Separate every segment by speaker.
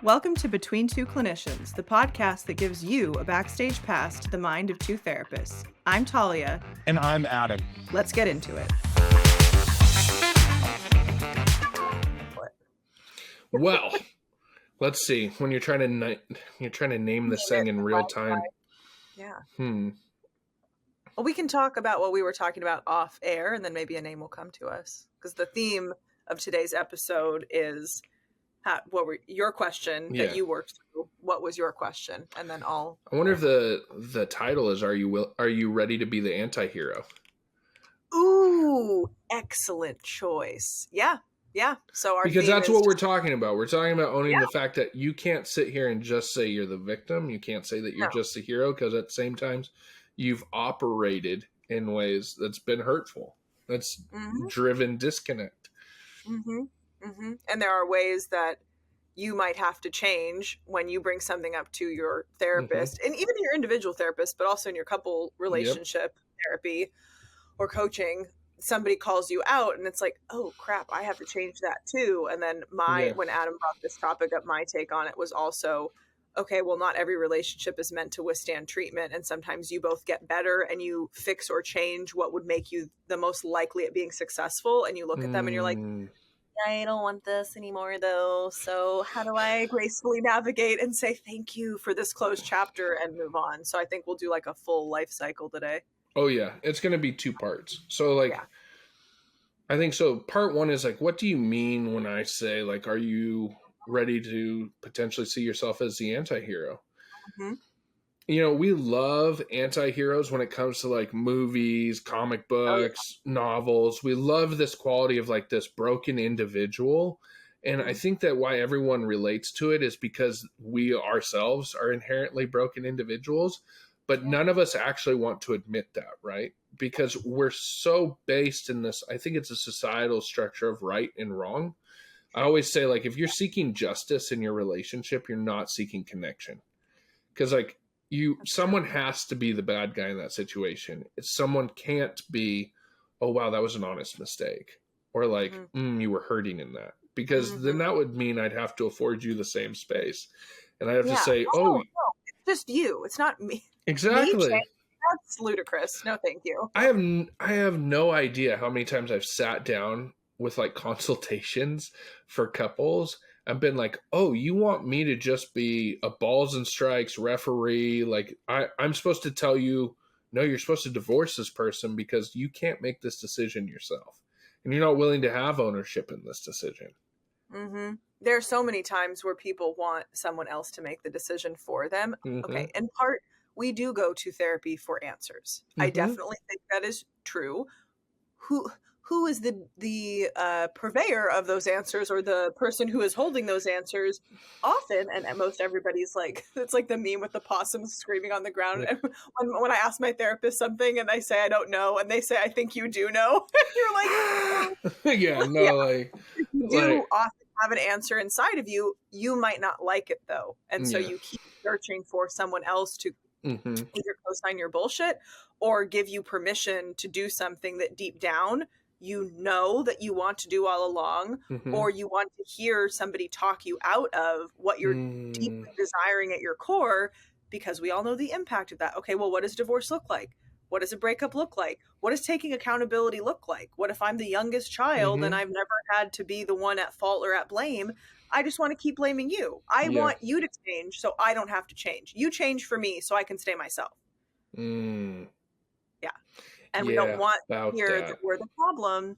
Speaker 1: Welcome to Between Two Clinicians, the podcast that gives you a backstage pass to the mind of two therapists. I'm Talia.
Speaker 2: And I'm Adam.
Speaker 1: Let's get into it.
Speaker 2: Well, let's see. When you're trying to name this thing in real time.
Speaker 3: Yeah.
Speaker 1: Well, we can talk about what we were talking about off air, and then maybe a name will come to us. Because the theme of today's episode is your question that you worked through. What was your question? And then I
Speaker 2: wonder if the title is Are you ready to be the anti-hero?
Speaker 3: Ooh, excellent choice. Yeah. So
Speaker 2: because that's what we're talking about. We're talking about owning the fact that you can't sit here and just say you're the victim. You can't say that you're just the hero, because at the same time you've operated in ways that's been hurtful. That's driven disconnect.
Speaker 3: Mm-hmm. Mm-hmm. And there are ways that you might have to change when you bring something up to your therapist, and even your individual therapist, but also in your couple relationship therapy or coaching. Somebody calls you out and it's like, oh crap, I have to change that too. And then when Adam brought this topic up, my take on it was also, okay, well, not every relationship is meant to withstand treatment. And sometimes you both get better and you fix or change what would make you the most likely at being successful. And you look at them and you're like, I don't want this anymore though. So how do I gracefully navigate and say thank you for this closed chapter and move on? So I think we'll do like a full life cycle today.
Speaker 2: Oh yeah. It's going to be 2 parts. So I think so. Part 1 is like, what do you mean when I say like, are you ready to potentially see yourself as the anti-hero? Mm-hmm. You know, we love anti-heroes when it comes to like movies, comic books, novels. We love this quality of like this broken individual. And I think that why everyone relates to it is because we ourselves are inherently broken individuals, but none of us actually want to admit that, right? Because we're so based in this, I think it's a societal structure of right and wrong. I always say, like, if you're seeking justice in your relationship, you're not seeking connection. Because like someone has to be the bad guy in that situation. Someone can't be, oh wow, that was an honest mistake. Or like, you were hurting in that. Because then that would mean I'd have to afford you the same space. And I have to say, no,
Speaker 3: it's just you. It's not me.
Speaker 2: Exactly.
Speaker 3: That's ludicrous. No, thank you.
Speaker 2: I have no idea how many times I've sat down with like consultations for couples and been like, oh, you want me to just be a balls and strikes referee? Like I'm supposed to tell you, no, you're supposed to divorce this person because you can't make this decision yourself. And you're not willing to have ownership in this decision.
Speaker 3: Mm-hmm. There are so many times where people want someone else to make the decision for them. Okay. In part, we do go to therapy for answers. I definitely think that is true. Who is the purveyor of those answers, or the person who is holding those answers? Often, and most everybody's like, it's like the meme with the possum screaming on the ground. And when I ask my therapist something and I say I don't know, and they say I think you do know, you're like, you do often have an answer inside of you. You might not like it though, and so you keep searching for someone else to either co-sign your bullshit or give you permission to do something that deep down you know that you want to do all along, or you want to hear somebody talk you out of what you're deeply desiring at your core, because we all know the impact of that. Okay, well, what does divorce look like? What does a breakup look like? What does taking accountability look like? What if I'm the youngest child and I've never had to be the one at fault or at blame? I just want to keep blaming you. I want you to change so I don't have to change. You change for me so I can stay myself. Yeah. And we don't want to hear that we're the problem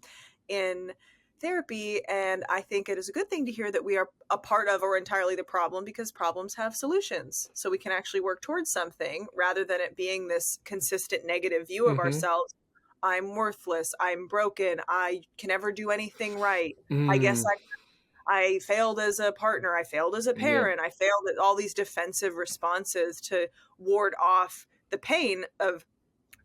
Speaker 3: in therapy. And I think it is a good thing to hear that we are a part of or entirely the problem, because problems have solutions. So we can actually work towards something rather than it being this consistent negative view of ourselves. I'm worthless. I'm broken. I can never do anything right. I guess I failed as a partner. I failed as a parent. I failed at all these defensive responses to ward off the pain of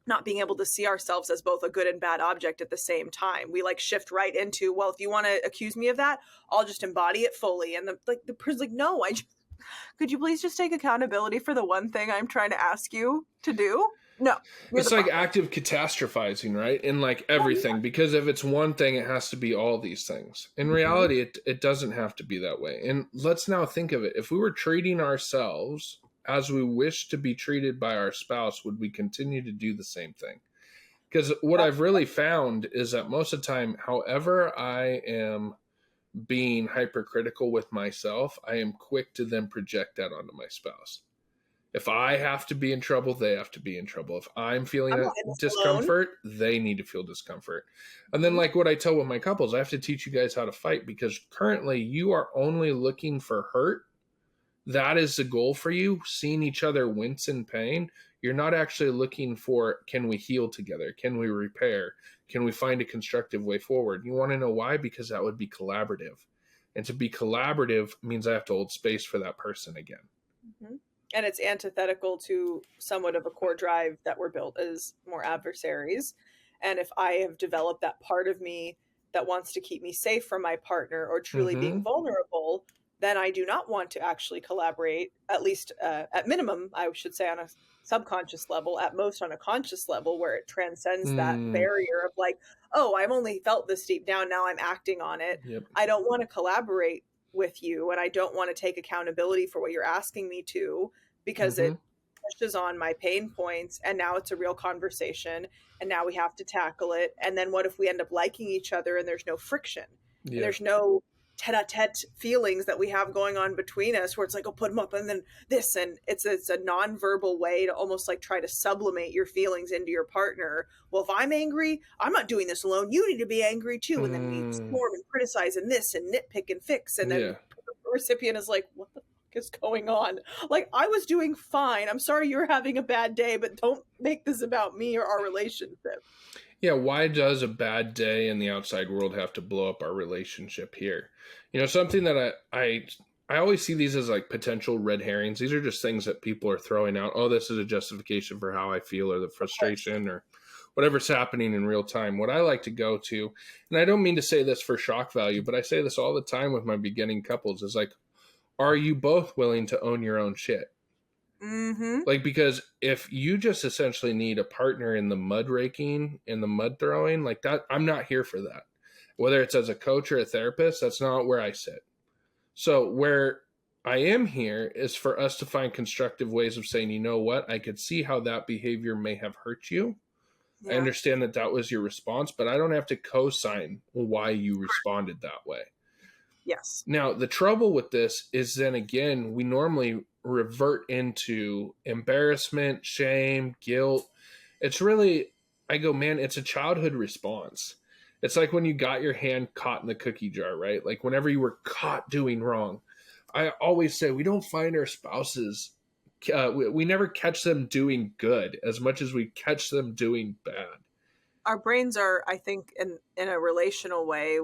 Speaker 3: not being able to see ourselves as both a good and bad object at the same time. We like shift right into, well, if you want to accuse me of that, I'll just embody it fully. And the person's like, no, could you please just take accountability for the one thing I'm trying to ask you to do? No.
Speaker 2: It's like active catastrophizing, right? In like everything, because if it's one thing, it has to be all these things. In reality, it doesn't have to be that way. And let's now think of it. If we were treating ourselves as we wish to be treated by our spouse, would we continue to do the same thing? Because what I've really found is that most of the time, however I am being hypercritical with myself, I am quick to then project that onto my spouse. If I have to be in trouble, they have to be in trouble. If I'm feeling discomfort, they need to feel discomfort. And then like what I tell with my couples, I have to teach you guys how to fight, because currently you are only looking for hurt. That is the goal for you, seeing each other wince in pain. You're not actually looking for, can we heal together? Can we repair? Can we find a constructive way forward? You want to know why? Because that would be collaborative. And to be collaborative means I have to hold space for that person again.
Speaker 3: Mm-hmm. And it's antithetical to somewhat of a core drive that we're built as more adversaries. And if I have developed that part of me that wants to keep me safe from my partner or truly being vulnerable, then I do not want to actually collaborate, at least at minimum, I should say, on a subconscious level, at most on a conscious level, where it transcends that barrier of like, oh, I've only felt this deep down, now I'm acting on it. Yep. I don't want to collaborate with you, and I don't want to take accountability for what you're asking me to, because it pushes on my pain points, and now it's a real conversation, and now we have to tackle it. And then what if we end up liking each other and there's no friction? Yeah. And there's no tete-a-tete feelings that we have going on between us, where it's like, oh, put them up and then this, and it's a nonverbal way to almost like try to sublimate your feelings into your partner. Well, if I'm angry, I'm not doing this alone, you need to be angry too. And then we storm and criticize and this and nitpick and fix, and then the recipient is like, what the fuck is going on? Like, I was doing fine, I'm sorry you're having a bad day, but don't make this about me or our relationship.
Speaker 2: Yeah, why does a bad day in the outside world have to blow up our relationship here? You know, something that I always see these as like potential red herrings. These are just things that people are throwing out. Oh, this is a justification for how I feel, or the frustration, or whatever's happening in real time. What I like to go to, and I don't mean to say this for shock value, but I say this all the time with my beginning couples, is like, are you both willing to own your own shit? Like, because if you just essentially need a partner in the mud raking and the mud throwing, like that, I'm not here for that. Whether it's as a coach or a therapist, that's not where I sit. So where I am here is for us to find constructive ways of saying, you know what, I could see how that behavior may have hurt you. Yeah. I understand that that was your response, but I don't have to co-sign why you responded that way.
Speaker 3: Yes.
Speaker 2: Now, the trouble with this is then again, we normally revert into embarrassment, shame, guilt. It's really, I go, man, it's a childhood response. It's like when you got your hand caught in the cookie jar, right? Like whenever you were caught doing wrong. I always say we don't find our spouses, we never catch them doing good as much as we catch them doing bad.
Speaker 3: Our brains are, I think, in a relational way,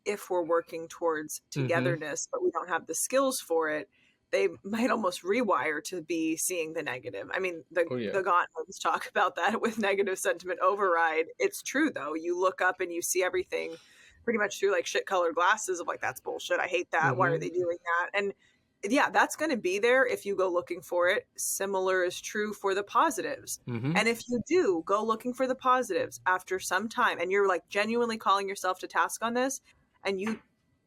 Speaker 3: if we're working towards togetherness, but we don't have the skills for it, they might almost rewire to be seeing the negative. I mean, the Gottmans talk about that with negative sentiment override. It's true, though. You look up and you see everything pretty much through like shit colored glasses of like, that's bullshit. I hate that. Why are they doing that? And yeah, that's going to be there if you go looking for it. Similar is true for the positives. And if you do go looking for the positives after some time, and you're like genuinely calling yourself to task on this, and you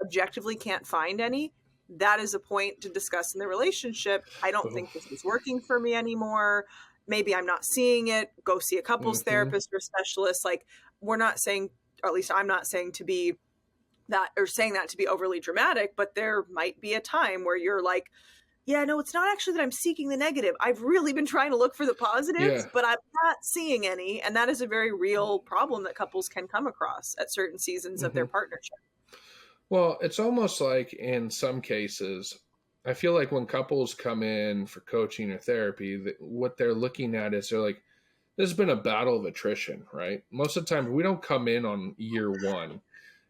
Speaker 3: objectively can't find any, that is a point to discuss in the relationship. I don't think this is working for me anymore. Maybe I'm not seeing it. Go see a couples therapist or specialist. Like, we're not saying, or at least I'm not saying to be that, or saying that to be overly dramatic, but there might be a time where you're like, yeah, no, it's not actually that I'm seeking the negative. I've really been trying to look for the positives, but I'm not seeing any. And that is a very real problem that couples can come across at certain seasons of their partnership.
Speaker 2: Well, it's almost like in some cases, I feel like when couples come in for coaching or therapy, what they're looking at is they're like, there's been a battle of attrition, right? Most of the time, we don't come in on year one.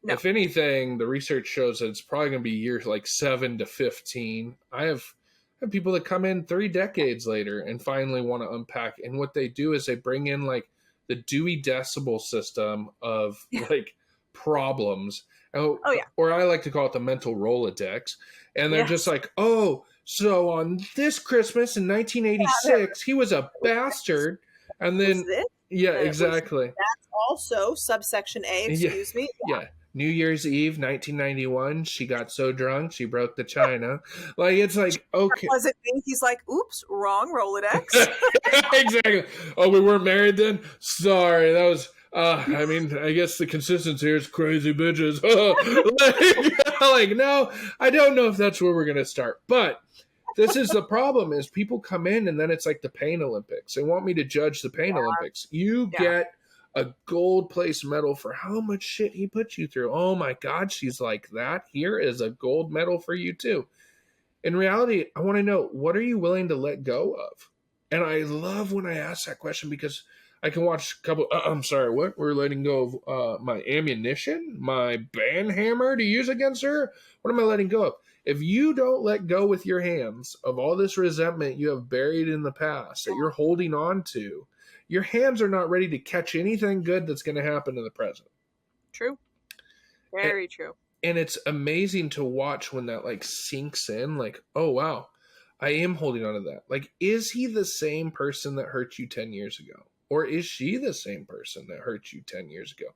Speaker 2: No. If anything, the research shows that it's probably going to be years like 7 to 15. I have people that come in 3 decades later and finally want to unpack. And what they do is they bring in like the Dewey Decibel system of like problems. Or I like to call it the mental Rolodex. And they're just like, oh, so on this Christmas in 1986, he was a bastard. And then, yeah, exactly.
Speaker 3: That's also subsection A, excuse me.
Speaker 2: Yeah. New Year's Eve, 1991, she got so drunk, she broke the china. Like, it's like, okay.
Speaker 3: Was it me? He's like, oops, wrong Rolodex.
Speaker 2: Exactly. Oh, we weren't married then? Sorry, that was... I mean, I guess the consistency here is crazy bitches. Like, no, I don't know if that's where we're going to start. But this is the problem, is people come in and then it's like the pain Olympics. They want me to judge the pain Olympics. You get a gold place medal for how much shit he put you through. Oh my God, she's like that. Here is a gold medal for you too. In reality, I want to know, what are you willing to let go of? And I love when I ask that question, because I can watch a couple. I'm sorry, what? We're letting go of my ammunition, my band hammer to use against her? What am I letting go of? If you don't let go with your hands of all this resentment you have buried in the past that you're holding on to, your hands are not ready to catch anything good that's going to happen in the present.
Speaker 3: True. Very true.
Speaker 2: And it's amazing to watch when that like sinks in, like, oh, wow, I am holding on to that. Like, is he the same person that hurt you 10 years ago? Or is she the same person that hurt you 10 years ago?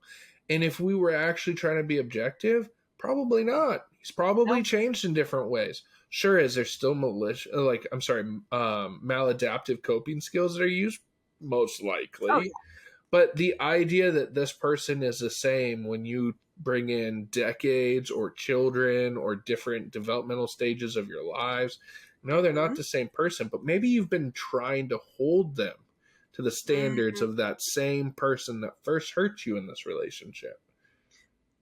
Speaker 2: And if we were actually trying to be objective, probably not. He's probably changed in different ways. Sure, is there still maladaptive coping skills that are used? Most likely. Oh, yeah. But the idea that this person is the same when you bring in decades or children or different developmental stages of your lives, no, they're not the same person. But maybe you've been trying to hold them to the standards of that same person that first hurt you in this relationship.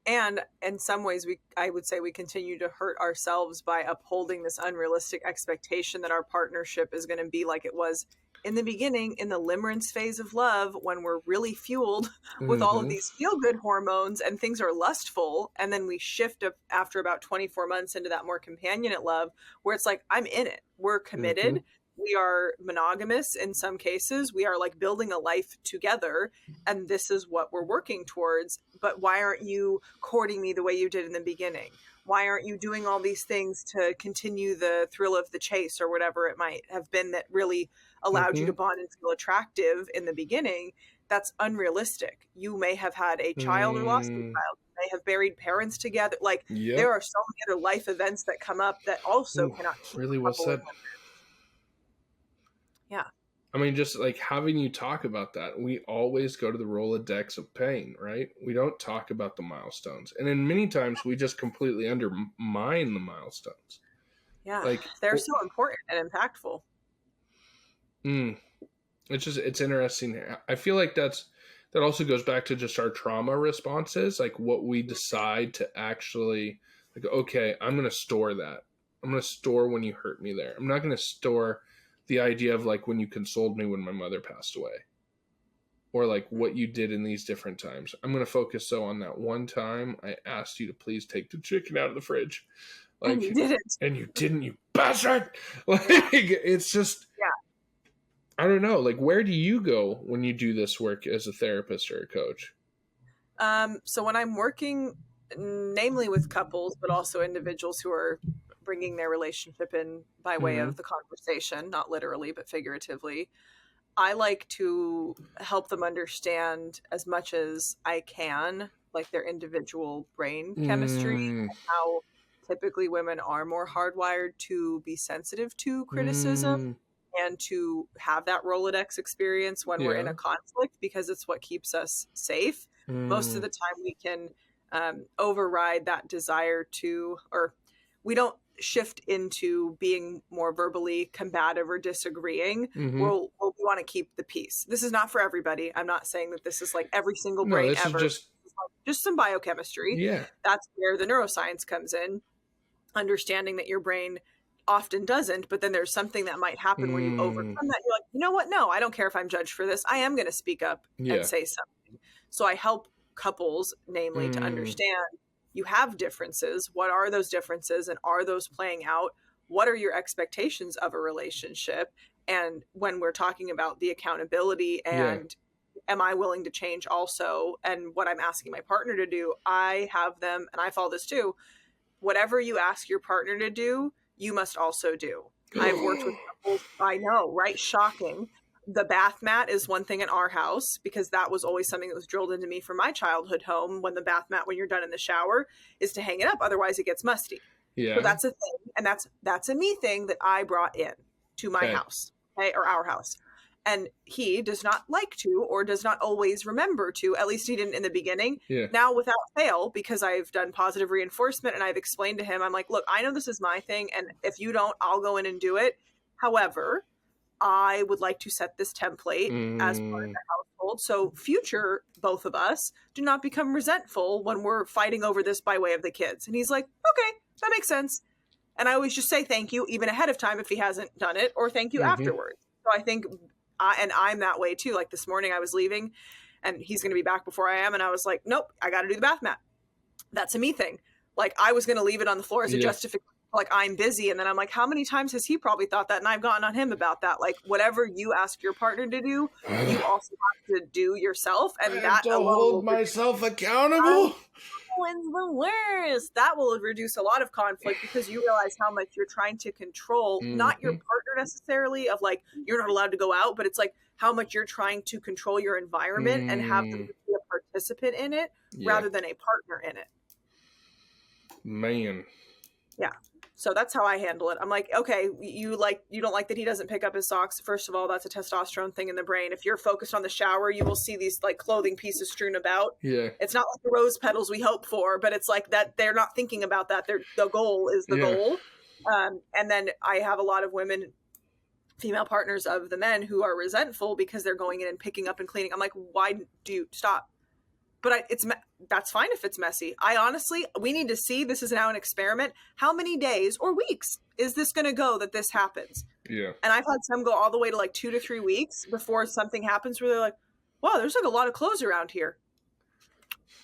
Speaker 3: And in some ways, I would say we continue to hurt ourselves by upholding this unrealistic expectation that our partnership is going to be like it was in the beginning, in the limerence phase of love, when we're really fueled with all of these feel-good hormones and things are lustful. And then we shift after about 24 months into that more companionate love, where it's like, I'm in it. We're committed. We are monogamous in some cases. We are like building a life together, and this is what we're working towards. But why aren't you courting me the way you did in the beginning? Why aren't you doing all these things to continue the thrill of the chase or whatever it might have been that really allowed you to bond and feel attractive in the beginning? That's unrealistic. You may have had a child or lost a child. You may have buried parents together. Like there are so many other life events that come up that also cannot keep
Speaker 2: really well said.
Speaker 3: Yeah.
Speaker 2: I mean, just like having you talk about that, we always go to the Rolodex of pain, right? We don't talk about the milestones. And then many times we just completely undermine the milestones.
Speaker 3: Yeah. Like they're so important and impactful.
Speaker 2: It's interesting. I feel like that also goes back to just our trauma responses, like what we decide to actually like, okay, I'm going to store that. I'm going to store when you hurt me there. I'm not going to store the idea of like when you consoled me when my mother passed away, or like what you did in these different times. I'm going to focus on that one time I asked you to please take the chicken out of the fridge. Like,
Speaker 3: and you didn't.
Speaker 2: And you didn't, you bastard. Like, it's just, I don't know. Like, where do you go when you do this work as a therapist or a coach?
Speaker 3: So when I'm working, namely with couples, but also individuals who are bringing their relationship in by way of the conversation, not literally, but figuratively, I like to help them understand as much as I can, like their individual brain chemistry, and how typically women are more hardwired to be sensitive to criticism and to have that Rolodex experience when we're in a conflict, because it's what keeps us safe. Most of the time we can override that desire to, or we don't shift into being more verbally combative or disagreeing. We'll want to keep the peace. This is not for everybody. I'm not saying that this is like every single brain ever. Just some biochemistry.
Speaker 2: Yeah.
Speaker 3: That's where the neuroscience comes in. Understanding that your brain often doesn't, but then there's something that might happen where you overcome that. You're like, you know what? No, I don't care if I'm judged for this. I am going to speak up and say something. So I help couples, namely, to understand you have differences. What are those differences, and are those playing out? What are your expectations of a relationship? And when we're talking about the accountability and am I willing to change also? And what I'm asking my partner to do, I have them, and I follow this too. Whatever you ask your partner to do, you must also do. I've worked with couples, I know, right? Shocking. the bath mat is one thing in our house, because that was always something that was drilled into me from my childhood home. When the bath mat, when you're done in the shower, is to hang it up, otherwise it gets musty.
Speaker 2: Yeah.
Speaker 3: So that's a thing, and that's a me thing that I brought in to my house, okay, or our house. And he does not like to, or does not always remember to, at least he didn't in the beginning.
Speaker 2: Yeah.
Speaker 3: Now, without fail, because I've done positive reinforcement and I've explained to him, I'm like, look, I know this is my thing, and if you don't, I'll go in and do it. However, I would like to set this template as part of the household, so future both of us do not become resentful when we're fighting over this by way of the kids. And he's like, okay, that makes sense. And I always just say thank you, even ahead of time if he hasn't done it, or thank you afterwards. So I think, and I'm that way too. Like this morning I was leaving and he's going to be back before I am. And I was like, nope, I got to do the bath mat. That's a me thing. Like I was going to leave it on the floor as a justification. Like I'm busy. And then I'm like, how many times has he probably thought that? And I've gotten on him about that. Like whatever you ask your partner to do, you also have to do yourself. And
Speaker 2: I
Speaker 3: that
Speaker 2: have to hold myself accountable.
Speaker 3: Is the worst. That will reduce a lot of conflict, because you realize how much you're trying to control, not your partner necessarily, of like, you're not allowed to go out, but it's like how much you're trying to control your environment and have them be a participant in it rather than a partner in it.
Speaker 2: Man.
Speaker 3: Yeah. So that's how I handle it. I'm like, okay, you don't like that he doesn't pick up his socks. First of all, that's a testosterone thing in the brain. If you're focused on the shower, you will see these like clothing pieces strewn about.
Speaker 2: Yeah.
Speaker 3: It's not like the rose petals we hope for, but it's like that they're not thinking about that. The goal is the goal. And then I have a lot of women, female partners of the men, who are resentful because they're going in and picking up and cleaning. I'm like, why do you stop? But that's fine if it's messy. We need to see, this is now an experiment. How many days or weeks is this going to go that this happens?
Speaker 2: Yeah.
Speaker 3: And I've had some go all the way to like 2 to 3 weeks before something happens where they're like, wow, there's like a lot of clothes around here.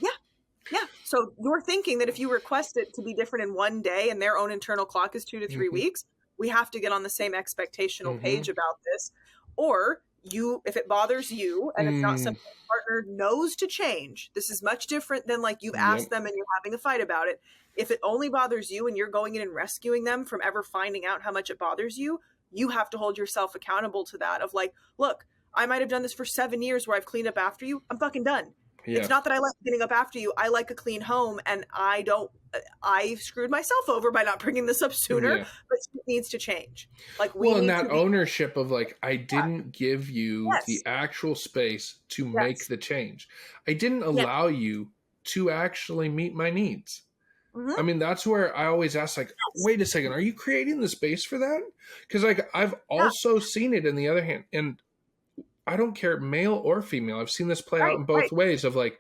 Speaker 3: Yeah. So you're thinking that if you request it to be different in one day and their own internal clock is 2 to 3 weeks, we have to get on the same expectational page about this. Or if it bothers you and it's not something your partner knows to change, this is much different than like you've asked them and you're having a fight about it. If it only bothers you and you're going in and rescuing them from ever finding out how much it bothers you, you have to hold yourself accountable to that of like, look, I might have done this for 7 years where I've cleaned up after you. I'm fucking done. Yeah. It's not that I like cleaning up after you. I like a clean home, and I screwed myself over by not bringing this up sooner, but it needs to change. Like
Speaker 2: and that ownership of like, I didn't give you the actual space to make the change. I didn't allow you to actually meet my needs. I mean, that's where I always ask, like, wait a second, are you creating the space for that? Because like I've also seen it in the other hand, and I don't care, male or female. I've seen this play out in both ways of like,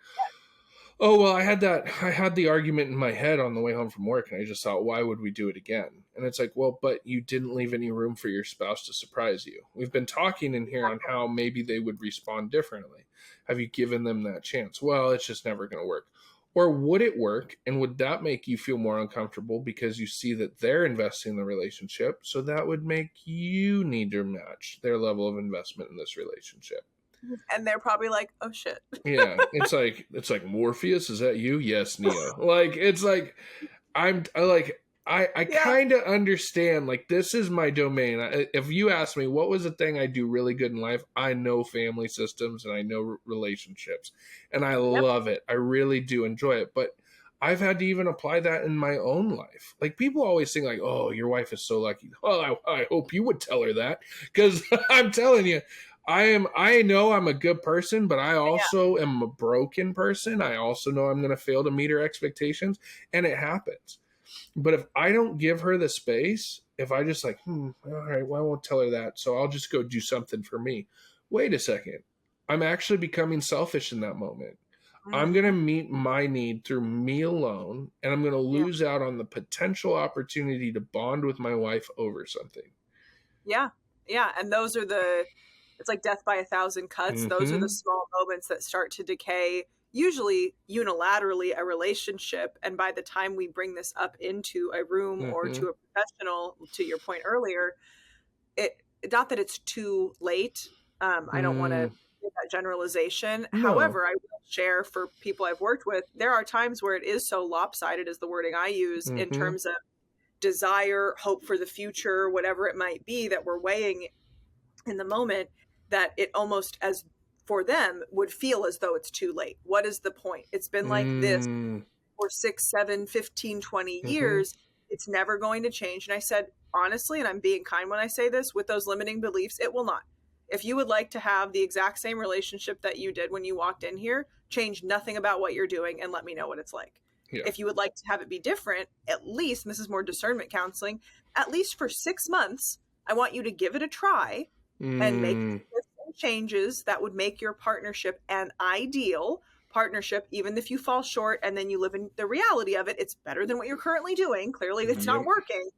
Speaker 2: oh, well, I had the argument in my head on the way home from work, and I just thought, why would we do it again? And it's like, well, but you didn't leave any room for your spouse to surprise you. We've been talking in here on how maybe they would respond differently. Have you given them that chance? Well, it's just never going to work. Or would it work, and would that make you feel more uncomfortable because you see that they're investing in the relationship, so that would make you need to match their level of investment in this relationship?
Speaker 3: And they're probably like, oh shit.
Speaker 2: Yeah, it's like Morpheus, is that you? Yes, Neo. Like it's like I kind of understand, like, this is my domain. If you ask me what was the thing I do really good in life, I know family systems and I know relationships, and I love it. I really do enjoy it. But I've had to even apply that in my own life. Like, people always think like, oh, your wife is so lucky. Well, I hope you would tell her that, because I'm telling you, I know I'm a good person, but I also am a broken person. I also know I'm going to fail to meet her expectations, and it happens. But if I don't give her the space, if I just like, all right, well, I won't tell her that, so I'll just go do something for me. Wait a second. I'm actually becoming selfish in that moment. I'm going to meet my need through me alone, and I'm going to lose out on the potential opportunity to bond with my wife over something.
Speaker 3: Yeah. Yeah. And those are it's like death by 1,000 cuts. Those are the small moments that start to decay, usually unilaterally, a relationship. And by the time we bring this up into a room or to a professional, to your point earlier, not that it's too late. I don't want to give that generalization. No. However, I will share, for people I've worked with, there are times where it is so lopsided, is the wording I use, in terms of desire, hope for the future, whatever it might be that we're weighing in the moment. that it almost as for them would feel as though it's too late. What is the point? It's been like this for 6, 7, 15, 20 years. It's never going to change. And I said, honestly, and I'm being kind when I say this, with those limiting beliefs, it will not. If you would like to have the exact same relationship that you did when you walked in here, change nothing about what you're doing and let me know what it's like. Yeah. If you would like to have it be different, at least, and this is more discernment counseling, at least for 6 months, I want you to give it a try and make changes that would make your partnership an ideal partnership, even if you fall short and then you live in the reality of it, it's better than what you're currently doing. Clearly it's not working.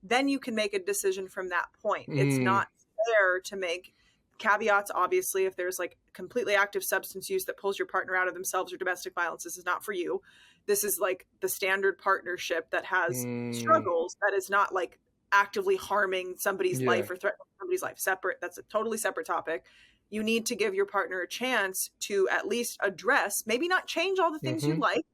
Speaker 3: Then you can make a decision from that point. It's not fair to make caveats. Obviously, if there's like completely active substance use that pulls your partner out of themselves or domestic violence, this is not for you. This is like the standard partnership that has struggles, that is not like actively harming somebody's life or threatening somebody's life. Separate. That's a totally separate topic. You need to give your partner a chance to at least address, maybe not change all the things you like,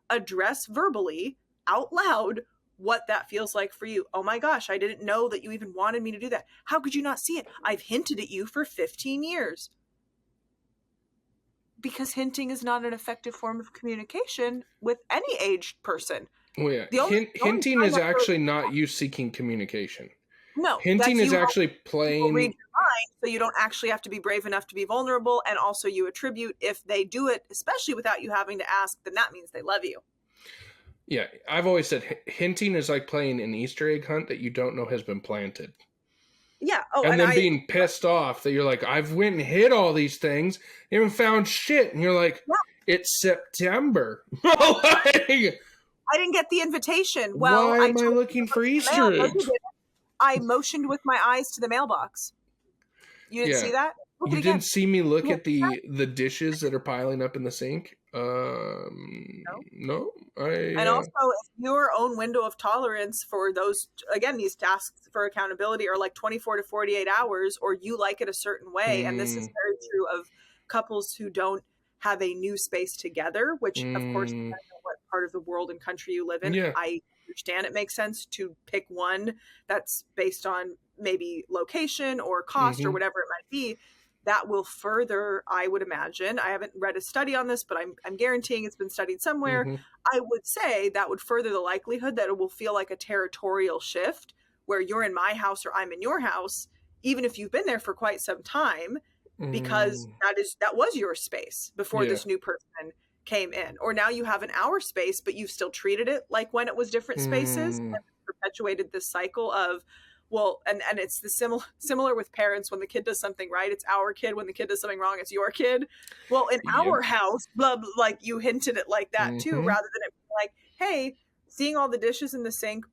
Speaker 3: address verbally out loud what that feels like for you. Oh my gosh, I didn't know that you even wanted me to do that. How could you not see it? I've hinted at you for 15 years. Because hinting is not an effective form of communication with any aged person.
Speaker 2: Well, yeah. Hinting is actually not you seeking communication.
Speaker 3: No.
Speaker 2: Hinting is actually playing.
Speaker 3: Read your mind, so you don't actually have to be brave enough to be vulnerable. And also you attribute, if they do it, especially without you having to ask, then that means they love you.
Speaker 2: Yeah. I've always said hinting is like playing an Easter egg hunt that you don't know has been planted.
Speaker 3: Yeah.
Speaker 2: Oh, and then being pissed off that you're like, I've went and hid all these things, haven't found shit. And you're like, it's September.
Speaker 3: I didn't get the invitation. Well,
Speaker 2: why am I looking for Easter eggs?
Speaker 3: I motioned with my eyes to the mailbox. You didn't see that?
Speaker 2: You didn't see me look at the dishes that are piling up in the sink? No.
Speaker 3: And also, if your own window of tolerance for those, again, these tasks for accountability are like 24 to 48 hours, or you like it a certain way, and this is very true of couples who don't have a new space together, which, of course, depends on what part of the world and country you live in.
Speaker 2: Yeah.
Speaker 3: I understand it makes sense to pick one that's based on maybe location or cost or whatever it might be. That will further, I would imagine, I haven't read a study on this, but I'm guaranteeing it's been studied somewhere. I would say that would further the likelihood that it will feel like a territorial shift where you're in my house or I'm in your house, even if you've been there for quite some time, because that was your space before this new person came in. Or now you have an our space, but you've still treated it like when it was different spaces and perpetuated this cycle of, well, and it's the similar with parents. When the kid does something right, it's our kid. When the kid does something wrong, it's your kid. Well, in our house, blah, blah, like you hinted it like that too, rather than it being like, hey, seeing all the dishes in the sink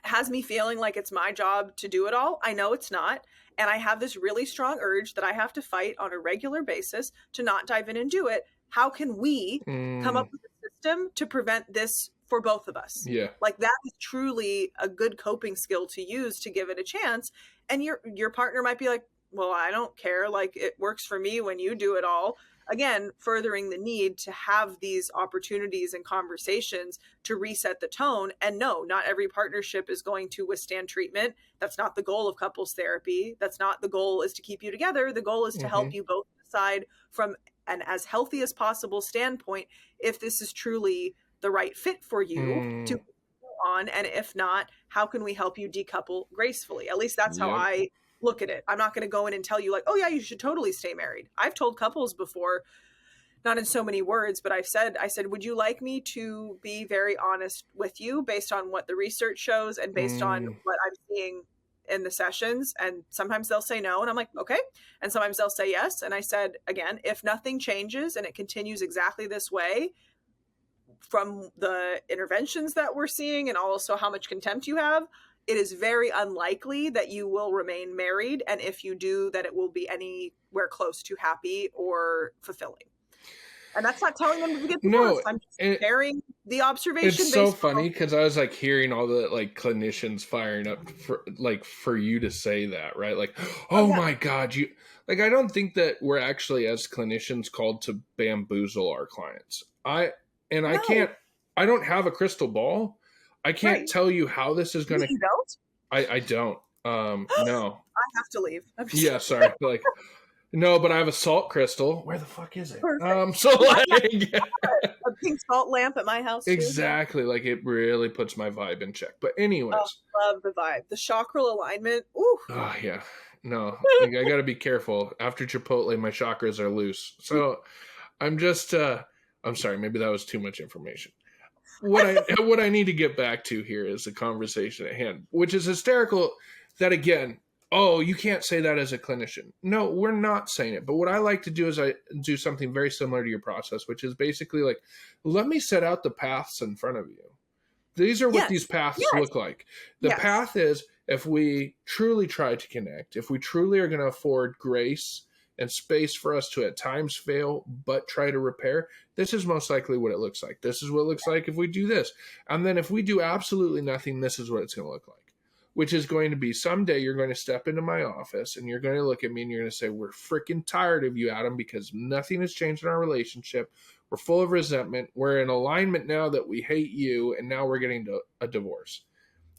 Speaker 3: has me feeling like it's my job to do it all. I know it's not. And I have this really strong urge that I have to fight on a regular basis to not dive in and do it. How can we come up with a system to prevent this for both of us?
Speaker 2: Yeah.
Speaker 3: Like that is truly a good coping skill to use to give it a chance. And your partner might be like, well, I don't care. Like it works for me when you do it all. Again, furthering the need to have these opportunities and conversations to reset the tone. And no, not every partnership is going to withstand treatment. That's not the goal of couples therapy. That's not the goal is to keep you together. The goal is to help you both decide from an as healthy as possible standpoint if this is truly the right fit for you to go on, and if not, how can we help you decouple gracefully? At least that's how I look at it. I'm not going to go in and tell you like, oh yeah, you should totally stay married. I've told couples before, not in so many words, but I said, would you like me to be very honest with you based on what the research shows and based on what I'm seeing in the sessions? And sometimes they'll say no, and I'm like, okay. And sometimes they'll say yes. And I said, again, if nothing changes and it continues exactly this way, from the interventions that we're seeing and also how much contempt you have, it is very unlikely that you will remain married. And if you do, that it will be anywhere close to happy or fulfilling. And that's not telling them to get divorced. I'm just sharing the observation.
Speaker 2: It's so funny because I was like hearing all the like clinicians firing up for you to say that, right? Like, oh my God, you like, I don't think that we're actually as clinicians called to bamboozle our clients. I don't have a crystal ball. I can't tell you how this is going to.
Speaker 3: You don't?
Speaker 2: I don't. No.
Speaker 3: I have to leave.
Speaker 2: Yeah, sorry. Like, no, but I have a salt crystal. Where the fuck is it?
Speaker 3: Perfect.
Speaker 2: So like
Speaker 3: a pink salt lamp at my house too.
Speaker 2: Exactly. Like it really puts my vibe in check. But anyways.
Speaker 3: Love the vibe. The chakral alignment. Ooh.
Speaker 2: Oh yeah. No. I gotta be careful. After Chipotle, my chakras are loose. So I'm just I'm sorry, maybe that was too much information. What I need to get back to here is the conversation at hand, which is hysterical that again, oh, you can't say that as a clinician. No, we're not saying it. But what I like to do is I do something very similar to your process, which is basically like, let me set out the paths in front of you. These are what these paths look like. The path is if we truly try to connect, if we truly are going to afford grace and space for us to at times fail, but try to repair, this is most likely what it looks like. This is what it looks like if we do this. And then if we do absolutely nothing, this is what it's going to look like, which is going to be someday you're going to step into my office and you're going to look at me and you're going to say, we're freaking tired of you, Adam, because nothing has changed in our relationship. We're full of resentment. We're in alignment now that we hate you, and now we're getting to a divorce.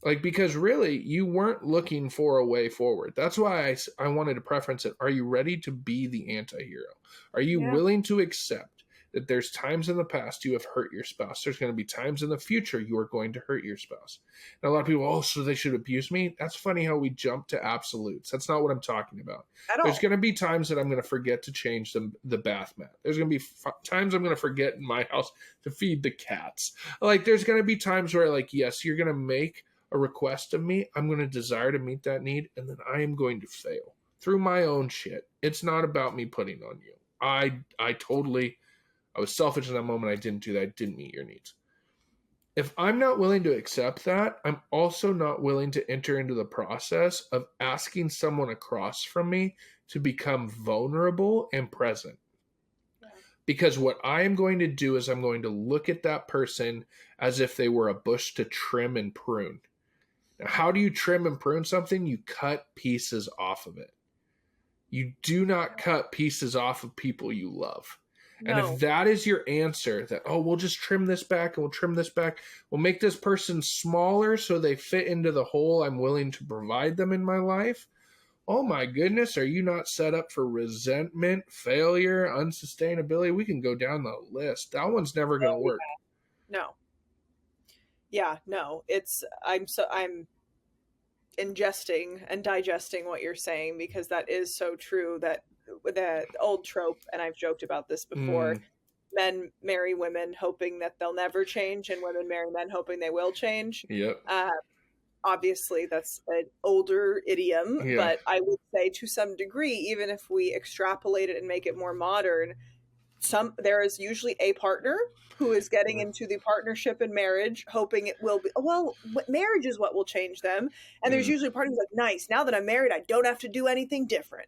Speaker 2: Like, because really, you weren't looking for a way forward. That's why I wanted to preference it. Are you ready to be the anti-hero? Are you willing to accept that there's times in the past you have hurt your spouse? There's going to be times in the future you are going to hurt your spouse. And a lot of people, oh, so they should abuse me? That's funny how we jump to absolutes. That's not what I'm talking about. There's going to be times that I'm going to forget to change the bath mat. There's going to be times I'm going to forget in my house to feed the cats. Like, there's going to be times where, like, yes, you're going to make a request of me. I'm going to desire to meet that need, and then I am going to fail through my own shit. It's not about me putting on you. I was selfish in that moment. I didn't do that. I didn't meet your needs. If I'm not willing to accept that, I'm also not willing to enter into the process of asking someone across from me to become vulnerable and present. Because what I am going to do is I'm going to look at that person as if they were a bush to trim and prune. Now, how do you trim and prune something? You cut pieces off of it. You do not cut pieces off of people you love. No. And if that is your answer, that, oh, we'll just trim this back and we'll trim this back, we'll make this person smaller so they fit into the hole I'm willing to provide them in my life. Oh my goodness, are you not set up for resentment, failure, unsustainability? We can go down the list. That one's never going to work.
Speaker 3: No. Yeah, no. I'm ingesting and digesting what you're saying, because that is so true, that the old trope, and I've joked about this before, men marry women hoping that they'll never change, and women marry men hoping they will change.
Speaker 2: Yep.
Speaker 3: Obviously, that's an older idiom, but I would say to some degree, even if we extrapolate it and make it more modern, there is usually a partner who is getting into the partnership and marriage hoping it will be, well, marriage is what will change them. And there's usually a partner who's like, nice, now that I'm married, I don't have to do anything different.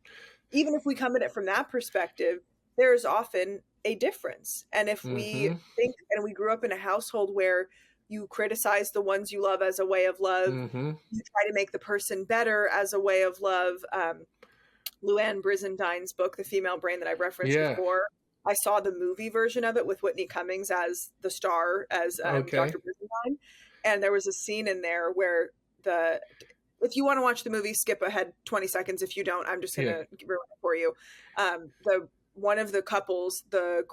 Speaker 3: Even if we come at it from that perspective, there is often a difference. And if we think, and we grew up in a household where you criticize the ones you love as a way of love, you try to make the person better as a way of love. Luann Brisendine's book, The Female Brain, that I've referenced before, I saw the movie version of it with Whitney Cummings as the star, as Dr. Brisendine. And there was a scene in there where if you want to watch the movie, skip ahead 20 seconds. If you don't, I'm just going to ruin it for you. One of the couples, the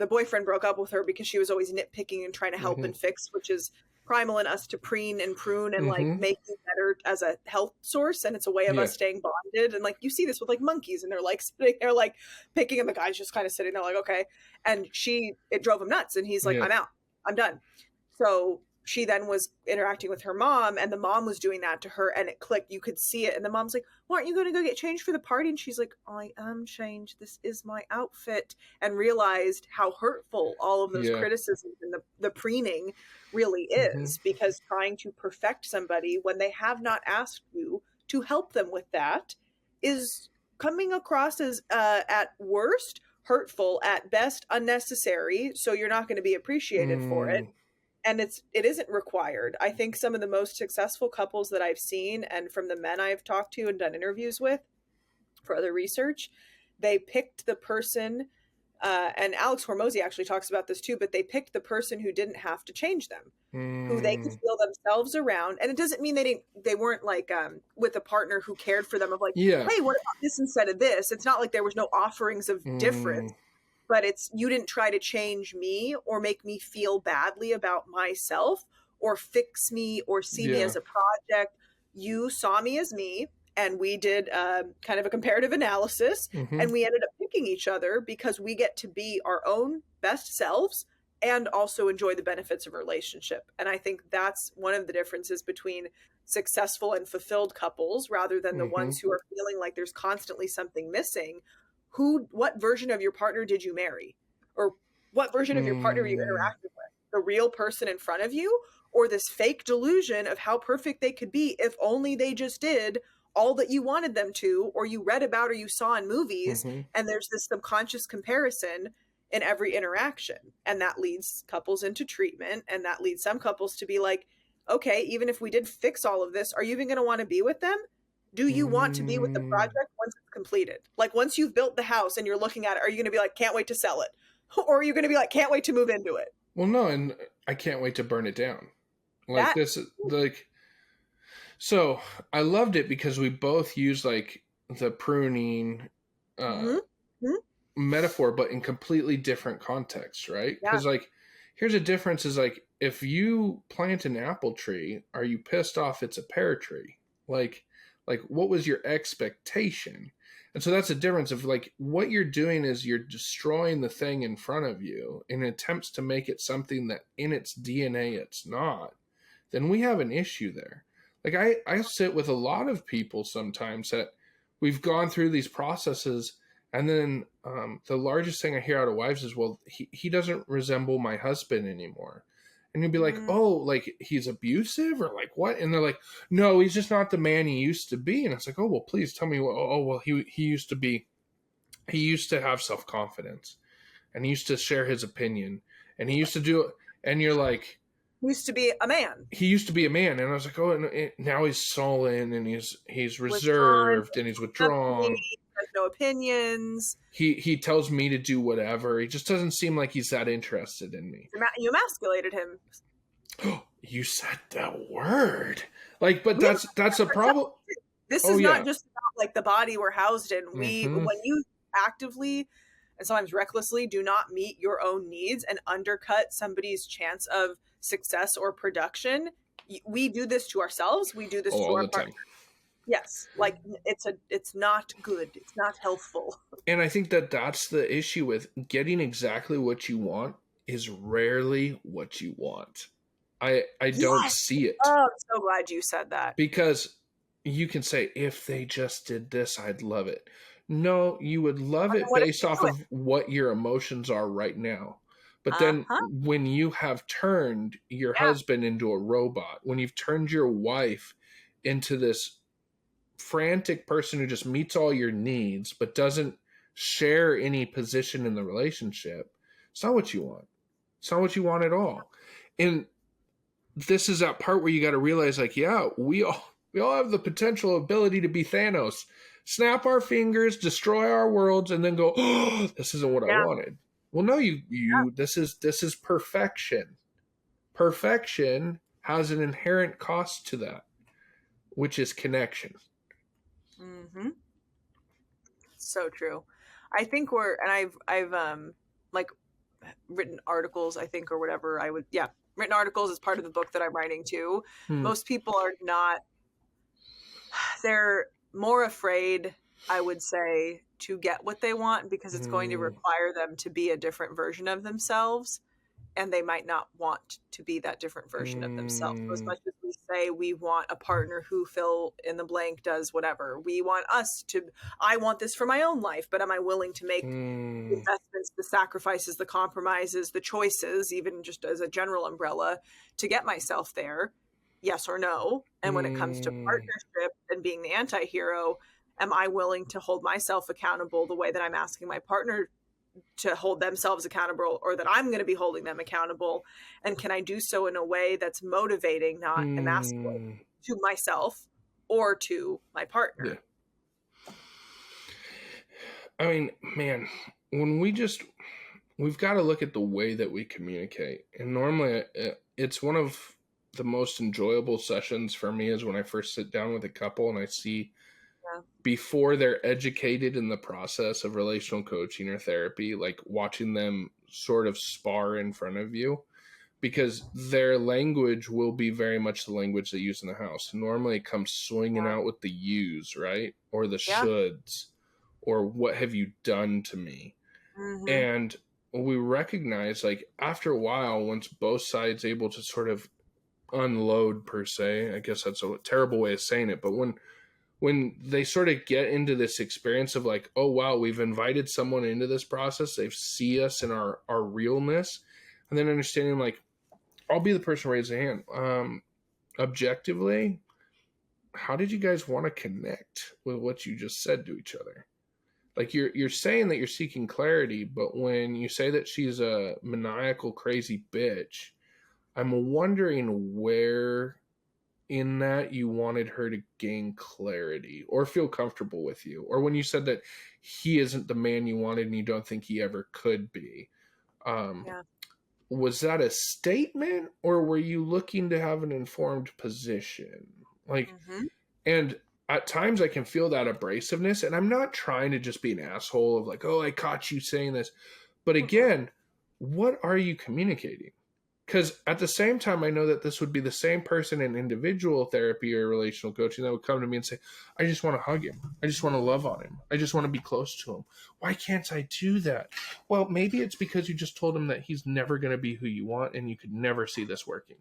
Speaker 3: boyfriend broke up with her because she was always nitpicking and trying to help and fix, which is primal in us to preen and prune and like make it better as a health source, and it's a way of us staying bonded. And like you see this with like monkeys, and they're like sitting there like picking, and the guy's just kind of sitting there like, okay. And it drove him nuts, and he's like, I'm out, I'm done. So she then was interacting with her mom, and the mom was doing that to her, and it clicked. You could see it. And the mom's like, well, aren't you going to go get changed for the party? And she's like, I am changed. This is my outfit. And realized how hurtful all of those criticisms and the preening really is, because trying to perfect somebody when they have not asked you to help them with that is coming across as, at worst, hurtful, at best, unnecessary. So you're not going to be appreciated for it. And it isn't required. I think some of the most successful couples that I've seen, and from the men I've talked to and done interviews with for other research, they picked the person and Alex Hormozy actually talks about this too, but they picked the person who didn't have to change them, who they could feel themselves around. And it doesn't mean they weren't like with a partner who cared for them of like, hey, what about this instead of this? It's not like there was no offerings of difference, but it's, you didn't try to change me or make me feel badly about myself or fix me or see me as a project. You saw me as me. And we did kind of a comparative analysis, and we ended up picking each other because we get to be our own best selves and also enjoy the benefits of a relationship. And I think that's one of the differences between successful and fulfilled couples rather than the ones who are feeling like there's constantly something missing. What version of your partner did you marry? Or what version of your partner you interacted with? The real person in front of you, or this fake delusion of how perfect they could be if only they just did all that you wanted them to, or you read about, or you saw in movies. And there's this subconscious comparison in every interaction. And that leads couples into treatment. And that leads some couples to be like, okay, even if we did fix all of this, are you even going to want to be with them? Do you want to be with the project once it's completed? Like once you've built the house and you're looking at it, are you going to be like, can't wait to sell it? Or are you going to be like, can't wait to move into it?
Speaker 2: Well, no. And I can't wait to burn it down. Like this, like, so I loved it because we both used like the pruning metaphor, but in completely different contexts, right? Because like, here's a difference is like, if you plant an apple tree, are you pissed off it's a pear tree? Like what was your expectation? And so that's a difference of like, what you're doing is you're destroying the thing in front of you in attempts to make it something that in its DNA it's not. Then we have an issue there. Like I sit with a lot of people sometimes that we've gone through these processes, and then the largest thing I hear out of wives is, well, he doesn't resemble my husband anymore. And you'll be like, oh, like he's abusive or like what? And they're like, no, he's just not the man he used to be. And it's like, oh, well, please tell me. Well, he used to have self-confidence, and he used to share his opinion, and he used to do it. And you're like,
Speaker 3: used to be a man.
Speaker 2: He used to be a man, and I was like, oh, and now he's sullen, and he's reserved, and he's withdrawn.
Speaker 3: He has no opinions.
Speaker 2: He tells me to do whatever. He just doesn't seem like he's that interested in me.
Speaker 3: You emasculated him.
Speaker 2: You said that word. Like, but that's a problem.
Speaker 3: This is not just about like the body we're housed in. When you actively and sometimes recklessly do not meet your own needs and undercut somebody's chance of success or production, we do this to ourselves. We do this to our partner. Yes, like it's not good. It's not healthful.
Speaker 2: And I think that's the issue with getting exactly what you want is rarely what you want. I don't see it.
Speaker 3: Oh, I'm so glad you said that.
Speaker 2: Because you can say, if they just did this, I'd love it. No, you would love it based off of what your emotions are right now. But then when you have turned your husband into a robot, when you've turned your wife into this frantic person who just meets all your needs but doesn't share any position in the relationship, it's not what you want. It's not what you want at all. And this is that part where you got to realize, like, yeah, we all have the potential ability to be Thanos. Snap our fingers, destroy our worlds, and then go, oh, this isn't what I wanted. Well, no, this is perfection. Perfection has an inherent cost to that, which is connection.
Speaker 3: Mm-hmm. So true. I think I've like written articles, I think, or whatever. Written articles as part of the book that I'm writing too. Most people are not, they're more afraid, I would say, to get what they want because it's going to require them to be a different version of themselves, and they might not want to be that different version of themselves. As much as we say we want a partner who fill in the blank does whatever, we want I want this for my own life, but am I willing to make the investments, the sacrifices, the compromises, the choices, even just as a general umbrella, to get myself there? Yes or no? And when it comes to partnership and being the anti-hero, am I willing to hold myself accountable the way that I'm asking my partner to hold themselves accountable, or that I'm going to be holding them accountable? And can I do so in a way that's motivating, not emasculating, to myself or to my partner?
Speaker 2: Yeah. I mean, man, we've got to look at the way that we communicate. And normally it's one of the most enjoyable sessions for me is when I first sit down with a couple and I see before they're educated in the process of relational coaching or therapy, like watching them sort of spar in front of you, because their language will be very much the language they use in the house. Normally it comes swinging out with the yous, right? Or the shoulds, or what have you done to me? Mm-hmm. And we recognize, like, after a while, once both sides able to sort of unload, per se, I guess that's a terrible way of saying it, but when they sort of get into this experience of like, oh wow, we've invited someone into this process, they see us in our realness, and then understanding, like, I'll be the person raise a hand. Objectively, how did you guys want to connect with what you just said to each other? Like, you're saying that you're seeking clarity, but when you say that she's a maniacal, crazy bitch, I'm wondering where in that you wanted her to gain clarity or feel comfortable with you. Or when you said that he isn't the man you wanted and you don't think he ever could be. Was that a statement, or were you looking to have an informed position? Like, and at times I can feel that abrasiveness, and I'm not trying to just be an asshole of like, oh, I caught you saying this. But again, what are you communicating? Because at the same time, I know that this would be the same person in individual therapy or relational coaching that would come to me and say, I just want to hug him. I just want to love on him. I just want to be close to him. Why can't I do that? Well, maybe it's because you just told him that he's never going to be who you want and you could never see this working.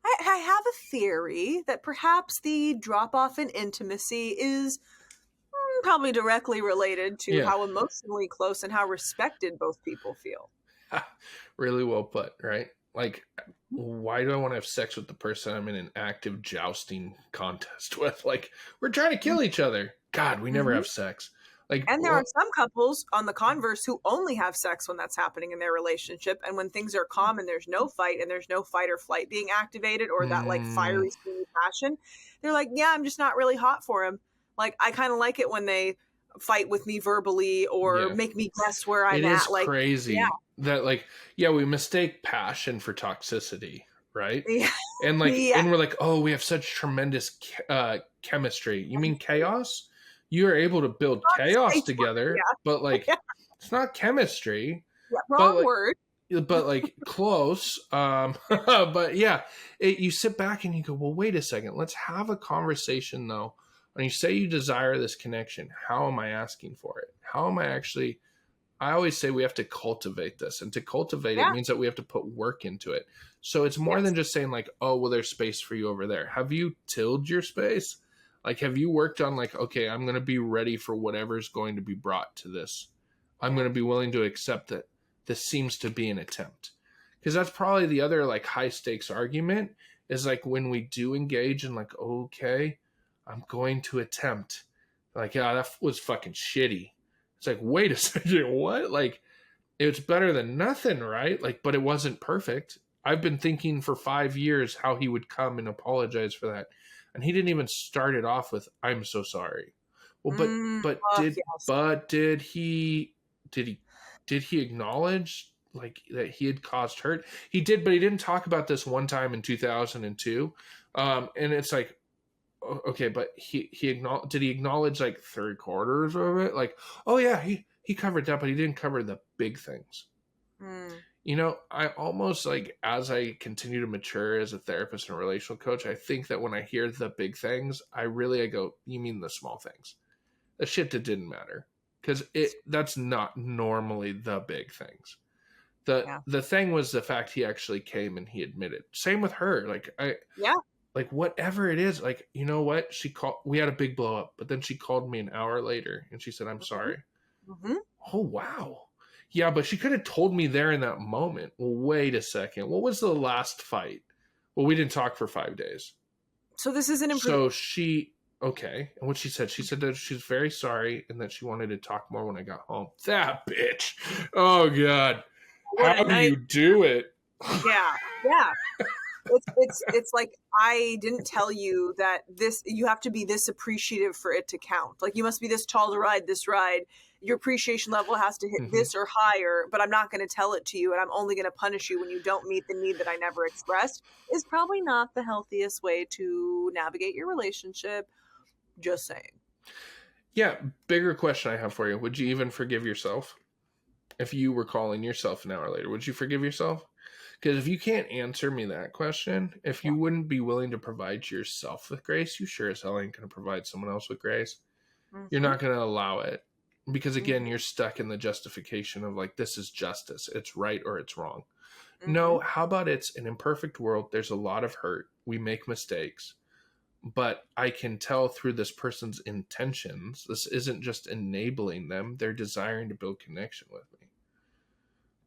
Speaker 3: I have a theory that perhaps the drop-off in intimacy is probably directly related to how emotionally close and how respected both people feel.
Speaker 2: Really well put, right? Like, why do I want to have sex with the person I'm in an active jousting contest with? Like, we're trying to kill each other. God, we never have sex. Like,
Speaker 3: and there are some couples on the converse who only have sex when that's happening in their relationship, and when things are calm and there's no fight and there's no fight or flight being activated or that like fiery passion, they're like, yeah, I'm just not really hot for him. Like, I kind of like it when they fight with me verbally or make me guess where I'm at. It is
Speaker 2: like, crazy that, like, we mistake passion for toxicity, right? And like, and we're like, oh, we have such tremendous chemistry. You mean chaos? You are able to build chaos together, but like, it's not chemistry.
Speaker 3: Wrong word.
Speaker 2: But like close. But you sit back and you go, well, wait a second. Let's have a conversation though. When you say you desire this connection, how am I asking for it? How am I actually, I always say we have to cultivate this, and to cultivate it means that we have to put work into it. So it's more than just saying like, oh, well, there's space for you over there. Have you tilled your space? Like, have you worked on like, okay, I'm going to be ready for whatever's going to be brought to this. I'm going to be willing to accept that this seems to be an attempt. Because that's probably the other like high stakes argument is like when we do engage in like, okay, I'm going to attempt. Like, yeah, that was fucking shitty. It's like, wait a second, what? Like, it's better than nothing, right? Like, but it wasn't perfect. I've been thinking for 5 years how he would come and apologize for that. And he didn't even start it off with, I'm so sorry. Well, did he acknowledge like that he had caused hurt? He did, but he didn't talk about this one time in 2002. And it's like, okay, but he did he acknowledge like 3/4 of it? Like, oh yeah, he covered that, but he didn't cover the big things. You know, I almost like, as I continue to mature as a therapist and a relational coach, I think that when I hear the big things, I go, you mean the small things, the shit that didn't matter, because that's not normally the big things. The thing was the fact he actually came and he admitted. Same with her. Like like whatever it is, like, you know what? We had a big blow up, but then she called me an hour later and she said, I'm sorry. Oh, wow. Yeah, but she could have told me there in that moment. Well, wait a second. What was the last fight? Well, we didn't talk for 5 days.
Speaker 3: So this is an improvement.
Speaker 2: So okay. And what she said that she's very sorry and that she wanted to talk more when I got home. That bitch. Oh, God. How do you do it?
Speaker 3: Yeah. It's like, I didn't tell you that you have to be this appreciative for it to count. Like, you must be this tall to ride this ride. your appreciation level has to hit this or higher, but I'm not going to tell it to you, and I'm only going to punish you when you don't meet the need that I never expressed, is probably not the healthiest way to navigate your relationship. Just saying.
Speaker 2: Yeah, bigger question I have for you. Would you even forgive yourself? If you were calling yourself an hour later, would you forgive yourself? Because if you can't answer me that question, if you wouldn't be willing to provide yourself with grace, you sure as hell ain't going to provide someone else with grace. You're not going to allow it. Because again, you're stuck in the justification of like, this is justice. It's right or it's wrong. No, how about it's an imperfect world? There's a lot of hurt. We make mistakes. But I can tell through this person's intentions, this isn't just enabling them. They're desiring to build connection with me.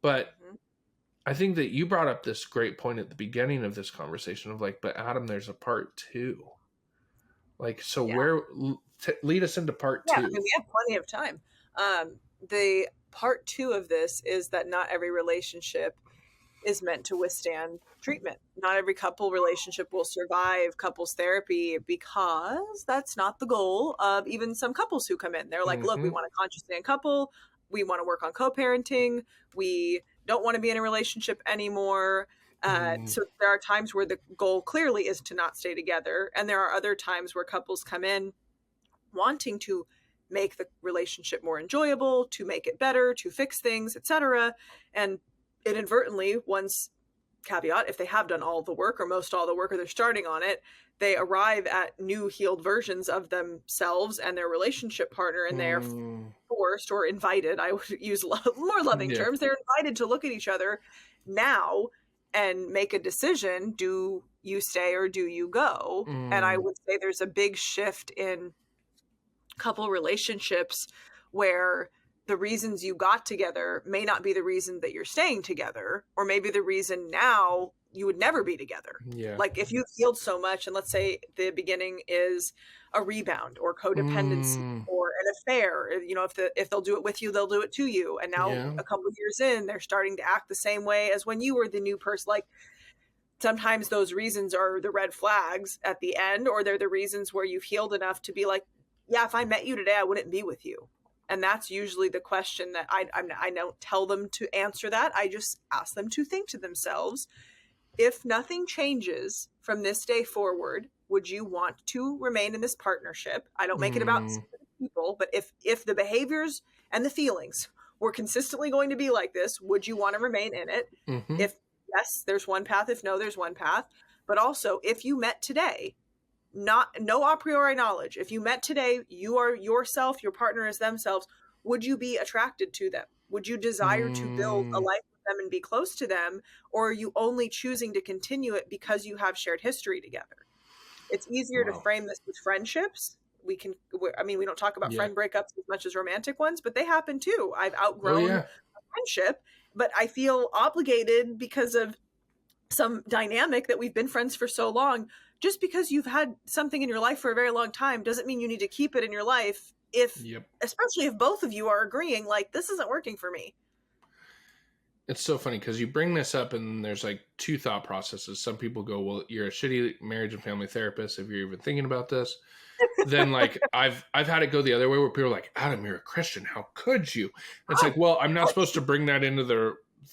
Speaker 2: But I think that you brought up this great point at the beginning of this conversation of like, but Adam, there's a part 2. Like, so where, lead us into part 2.
Speaker 3: I mean, we have plenty of time. The part 2 of this is that not every relationship is meant to withstand treatment. Not every couple relationship will survive couples therapy, because that's not the goal of even some couples who come in. They're like, look, we want a consciously uncouple. We want to work on co-parenting. We don't want to be in a relationship anymore. So there are times where the goal clearly is to not stay together. And there are other times where couples come in wanting to make the relationship more enjoyable, to make it better, to fix things, etc. And inadvertently, one's caveat, if they have done all the work or most all the work, or they're starting on it, they arrive at new healed versions of themselves and their relationship partner, and they're forced or invited, I would use more loving terms, they're invited to look at each other now and make a decision. Do you stay or do you go? And I would say there's a big shift in couple relationships where the reasons you got together may not be the reason that you're staying together, or maybe the reason now you would never be together. Like if you've healed so much, and let's say the beginning is a rebound or codependency or an affair, you know, if they'll do it with you, they'll do it to you. And now a couple of years in, they're starting to act the same way as when you were the new person. Like sometimes those reasons are the red flags at the end, or they're the reasons where you've healed enough to be like, yeah, if I met you today, I wouldn't be with you. And that's usually the question that I don't tell them to answer that. I just ask them to think to themselves, if nothing changes from this day forward, would you want to remain in this partnership? I don't make it about people, but if the behaviors and the feelings were consistently going to be like this, would you want to remain in it? If yes, there's one path. If no, there's one path. But also, if you met today, no a priori knowledge. If you met today, you are yourself, your partner is themselves. Would you be attracted to them? Would you desire to build a life with them and be close to them? Or are you only choosing to continue it because you have shared history together? It's easier to frame this with friendships. We don't talk about friend breakups as much as romantic ones, but they happen too. I've outgrown a friendship, but I feel obligated because of some dynamic that we've been friends for so long. Just because you've had something in your life for a very long time doesn't mean you need to keep it in your life, especially if both of you are agreeing, like, this isn't working for me.
Speaker 2: It's so funny because you bring this up and there's like 2 thought processes. Some people go, well, you're a shitty marriage and family therapist if you're even thinking about this. Then like I've had it go the other way where people are like, Adam, you're a Christian. How could you? And it's like, well, I'm not supposed to bring that into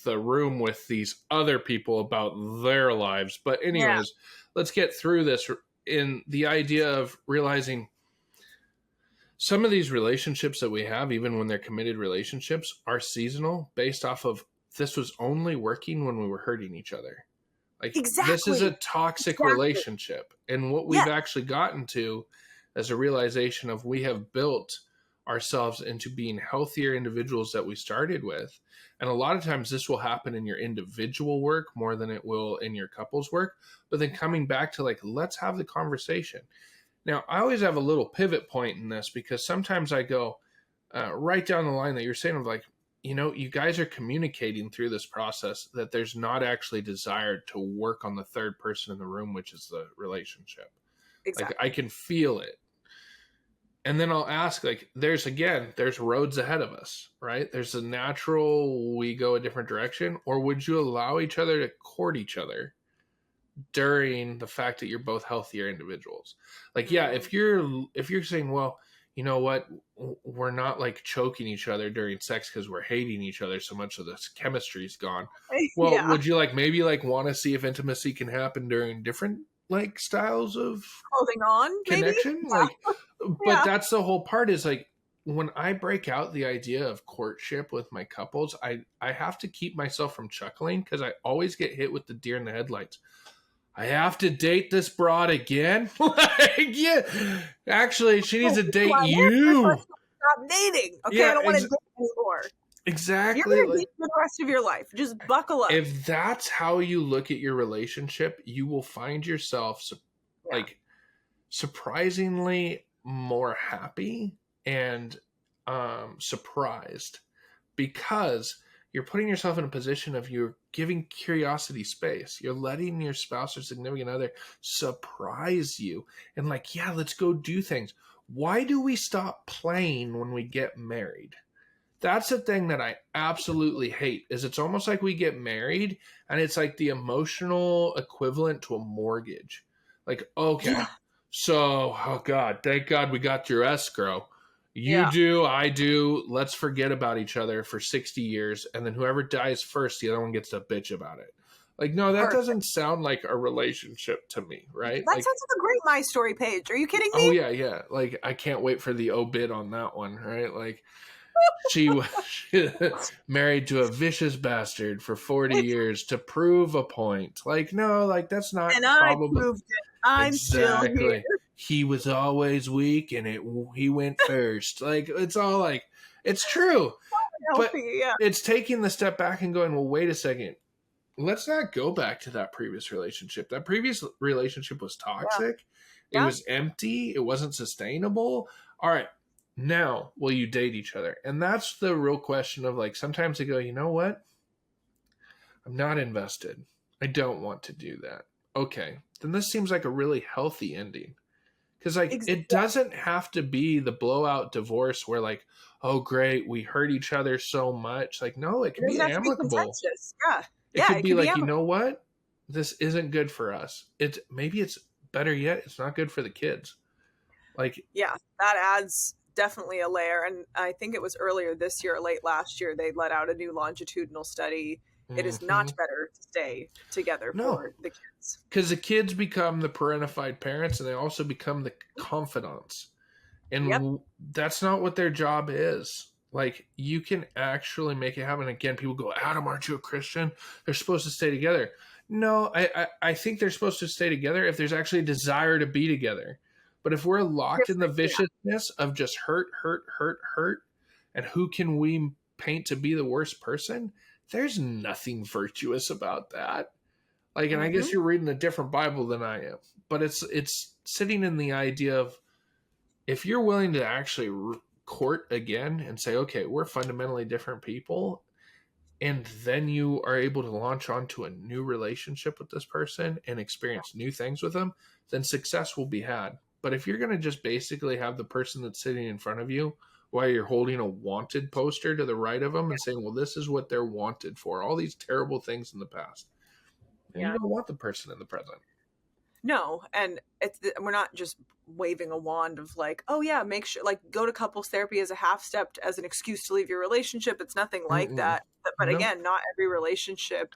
Speaker 2: the room with these other people about their lives. But anyways, let's get through this in the idea of realizing some of these relationships that we have, even when they're committed relationships, are seasonal based off of this was only working when we were hurting each other. Like this is a toxic relationship. And what we've actually gotten to as a realization of we have built ourselves into being healthier individuals that we started with. And a lot of times this will happen in your individual work more than it will in your couple's work. But then coming back to like, let's have the conversation. Now, I always have a little pivot point in this because sometimes I go right down the line that you're saying of like, you know, you guys are communicating through this process that there's not actually desire to work on the third person in the room, which is the relationship. Exactly. Like I can feel it. And then I'll ask, like, there's roads ahead of us, right? There's a natural, we go a different direction, or would you allow each other to court each other during the fact that you're both healthier individuals? Like, if you're saying, well, you know what, we're not like choking each other during sex because we're hating each other so much, so the chemistry's gone. Well, would you like maybe like want to see if intimacy can happen during different like styles of
Speaker 3: holding on
Speaker 2: connection?
Speaker 3: Maybe?
Speaker 2: Like, but that's the whole part is like, when I break out the idea of courtship with my couples, I have to keep myself from chuckling because I always get hit with the deer in the headlights. I have to date this broad again? Like, yeah. Actually, she needs to date you.
Speaker 3: Stop dating. Okay, I don't want to date anymore.
Speaker 2: Exactly.
Speaker 3: You're going to date for the rest of your life. Just buckle up.
Speaker 2: If that's how you look at your relationship, you will find yourself like surprisingly more happy and surprised, because you're putting yourself in a position of you're giving curiosity space. You're letting your spouse or significant other surprise you and like, yeah, let's go do things. Why do we stop playing when we get married? That's the thing that I absolutely hate, is it's almost like we get married and it's like the emotional equivalent to a mortgage. Like, okay, so, oh God, thank God we got through escrow. You do, I do. Let's forget about each other for 60 years. And then whoever dies first, the other one gets to bitch about it. Like, no, that doesn't sound like a relationship to me, right?
Speaker 3: That
Speaker 2: like,
Speaker 3: sounds like a great My Story page. Are you kidding me?
Speaker 2: Oh, yeah. Like, I can't wait for the obit on that one, right? Like, she was married to a vicious bastard for 40 years to prove a point. Like, no, like, that's not
Speaker 3: and
Speaker 2: probably.
Speaker 3: I proved it. I'm still here.
Speaker 2: He was always weak and he went first. Like, it's all like, it's true. But it's taking the step back and going, well, wait a second. Let's not go back to that previous relationship. That previous relationship was toxic. It was empty. It wasn't sustainable. All right. Now, will you date each other? And that's the real question of like, sometimes they go, you know what? I'm not invested. I don't want to do that. Okay. Then this seems like a really healthy ending. Because like it doesn't have to be the blowout divorce where like, oh great, we hurt each other so much. Like, no, it can be amicable. It could be like, you know what? This isn't good for us. Maybe it's better yet, it's not good for the kids. Like,
Speaker 3: that adds definitely a layer. And I think it was earlier this year or late last year, they let out a new longitudinal study. It is not better to stay together for the kids.
Speaker 2: Because the kids become the parentified parents and they also become the confidants. And that's not what their job is. Like, you can actually make it happen. Again, people go, Adam, aren't you a Christian? They're supposed to stay together. No, I think they're supposed to stay together if there's actually a desire to be together. But if we're locked in the viciousness of just hurt, and who can we paint to be the worst person, there's nothing virtuous about that. Like, and I guess you're reading a different Bible than I am. But it's sitting in the idea of, if you're willing to actually court again and say, okay, we're fundamentally different people, and then you are able to launch onto a new relationship with this person and experience new things with them, then success will be had. But if you're going to just basically have the person that's sitting in front of you while you're holding a wanted poster to the right of them and saying, well, this is what they're wanted for, all these terrible things in the past, and you don't want the person in the present.
Speaker 3: No, and we're not just waving a wand of like, oh yeah, make sure, like, go to couples therapy as a half step as an excuse to leave your relationship. It's nothing like that. But again, not every relationship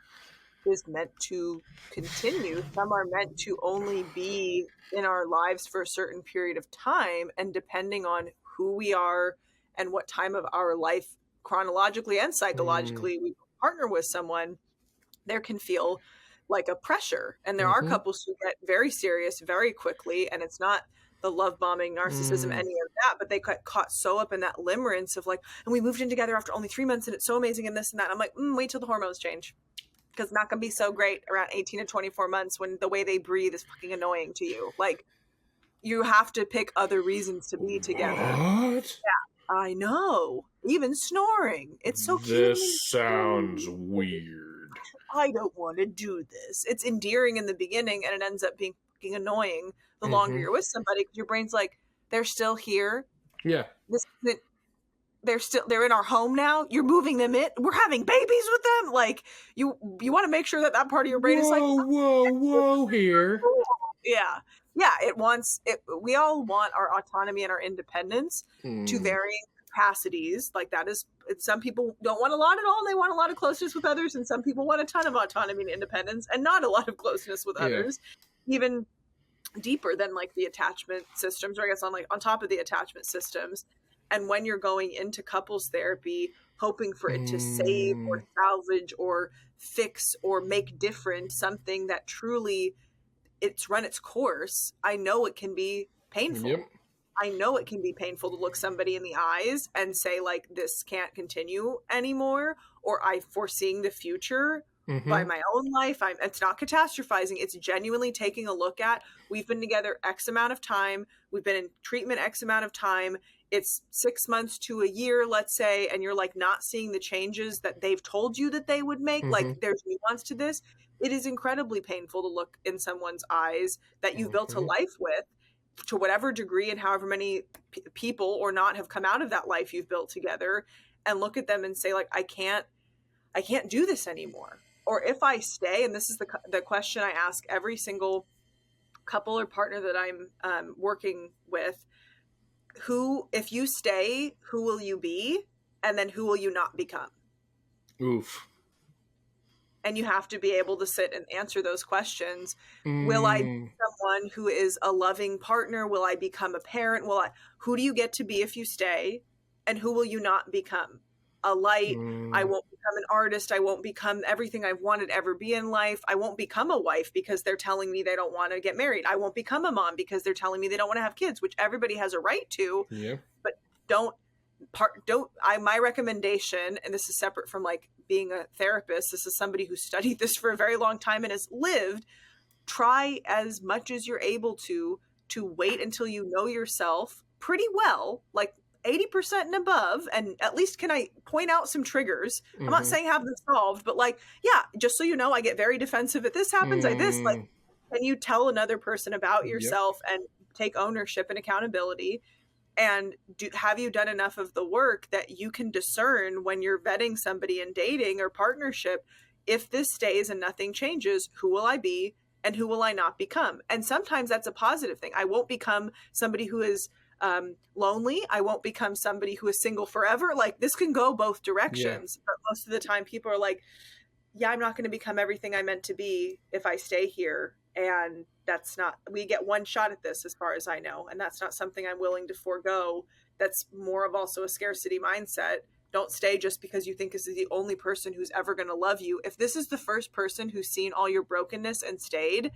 Speaker 3: is meant to continue. Some are meant to only be in our lives for a certain period of time, and depending on who we are and what time of our life chronologically and psychologically we partner with someone, there can feel like a pressure. And there are couples who get very serious very quickly, and it's not the love bombing, narcissism, any of that, but they got caught so up in that limerence of like, and we moved in together after only 3 months and it's so amazing and this and that. I'm like, wait till the hormones change, because it's not going to be so great around 18 to 24 months when the way they breathe is fucking annoying to you. Like, you have to pick other reasons to be together.
Speaker 2: What?
Speaker 3: Yeah, I know. Even snoring. It's so cute.
Speaker 2: This sounds weird.
Speaker 3: I don't want to do this. It's endearing in the beginning, and it ends up being fucking annoying the longer you're with somebody, because your brain's like, they're still here.
Speaker 2: Yeah.
Speaker 3: This isn't they're in our home now. You're moving them in. We're having babies with them. Like you want to make sure that part of your brain is like,
Speaker 2: whoa here.
Speaker 3: Yeah. We all want our autonomy and our independence to varying capacities. Like that is, some people don't want a lot at all. They want a lot of closeness with others. And some people want a ton of autonomy and independence and not a lot of closeness with others, even deeper than like the attachment systems, or I guess on top of the attachment systems. And when you're going into couples therapy, hoping for it to save or salvage or fix or make different something that truly it's run its course, I know it can be painful.
Speaker 2: Yep.
Speaker 3: I know it can be painful to look somebody in the eyes and say like, this can't continue anymore, or I foreseeing the future by my own life. It's not catastrophizing. It's genuinely taking a look at, we've been together X amount of time. We've been in treatment X amount of time. It's 6 months to a year, let's say, and you're like not seeing the changes that they've told you that they would make. Like there's nuance to this. It is incredibly painful to look in someone's eyes that you've built a life with, to whatever degree and however many people or not have come out of that life you've built together, and look at them and say like, I can't do this anymore. Or if I stay, and this is the question I ask every single couple or partner that I'm working with, if you stay, who will you be? And then who will you not become?
Speaker 2: Oof.
Speaker 3: And you have to be able to sit and answer those questions. Will I be someone who is a loving partner? Will I become a parent? Who do you get to be if you stay? And who will you not become? A light. I won't become an artist. I won't become everything I've wanted to ever be in life. I won't become a wife because they're telling me they don't want to get married. I won't become a mom because they're telling me they don't want to have kids, which everybody has a right to.
Speaker 2: Yeah.
Speaker 3: But my recommendation, and this is separate from like being a therapist, this is somebody who studied this for a very long time and has lived, try as much as you're able to wait until you know yourself pretty well, like 80% and above, and at least can I point out some triggers. I'm not saying have them solved, but like, yeah, just so you know, I get very defensive if this happens, like this, like, can you tell another person about yourself and take ownership and accountability? And have you done enough of the work that you can discern when you're vetting somebody in dating or partnership, if this stays and nothing changes, who will I be and who will I not become? And sometimes that's a positive thing. I won't become somebody who is lonely. I won't become somebody who is single forever. Like this can go both directions. But most of the time people are like, yeah, I'm not going to become everything I meant to be if I stay here. And that's not, we get one shot at this as far as I know. And that's not something I'm willing to forego. That's more of also a scarcity mindset. Don't stay just because you think this is the only person who's ever going to love you. If this is the first person who's seen all your brokenness and stayed,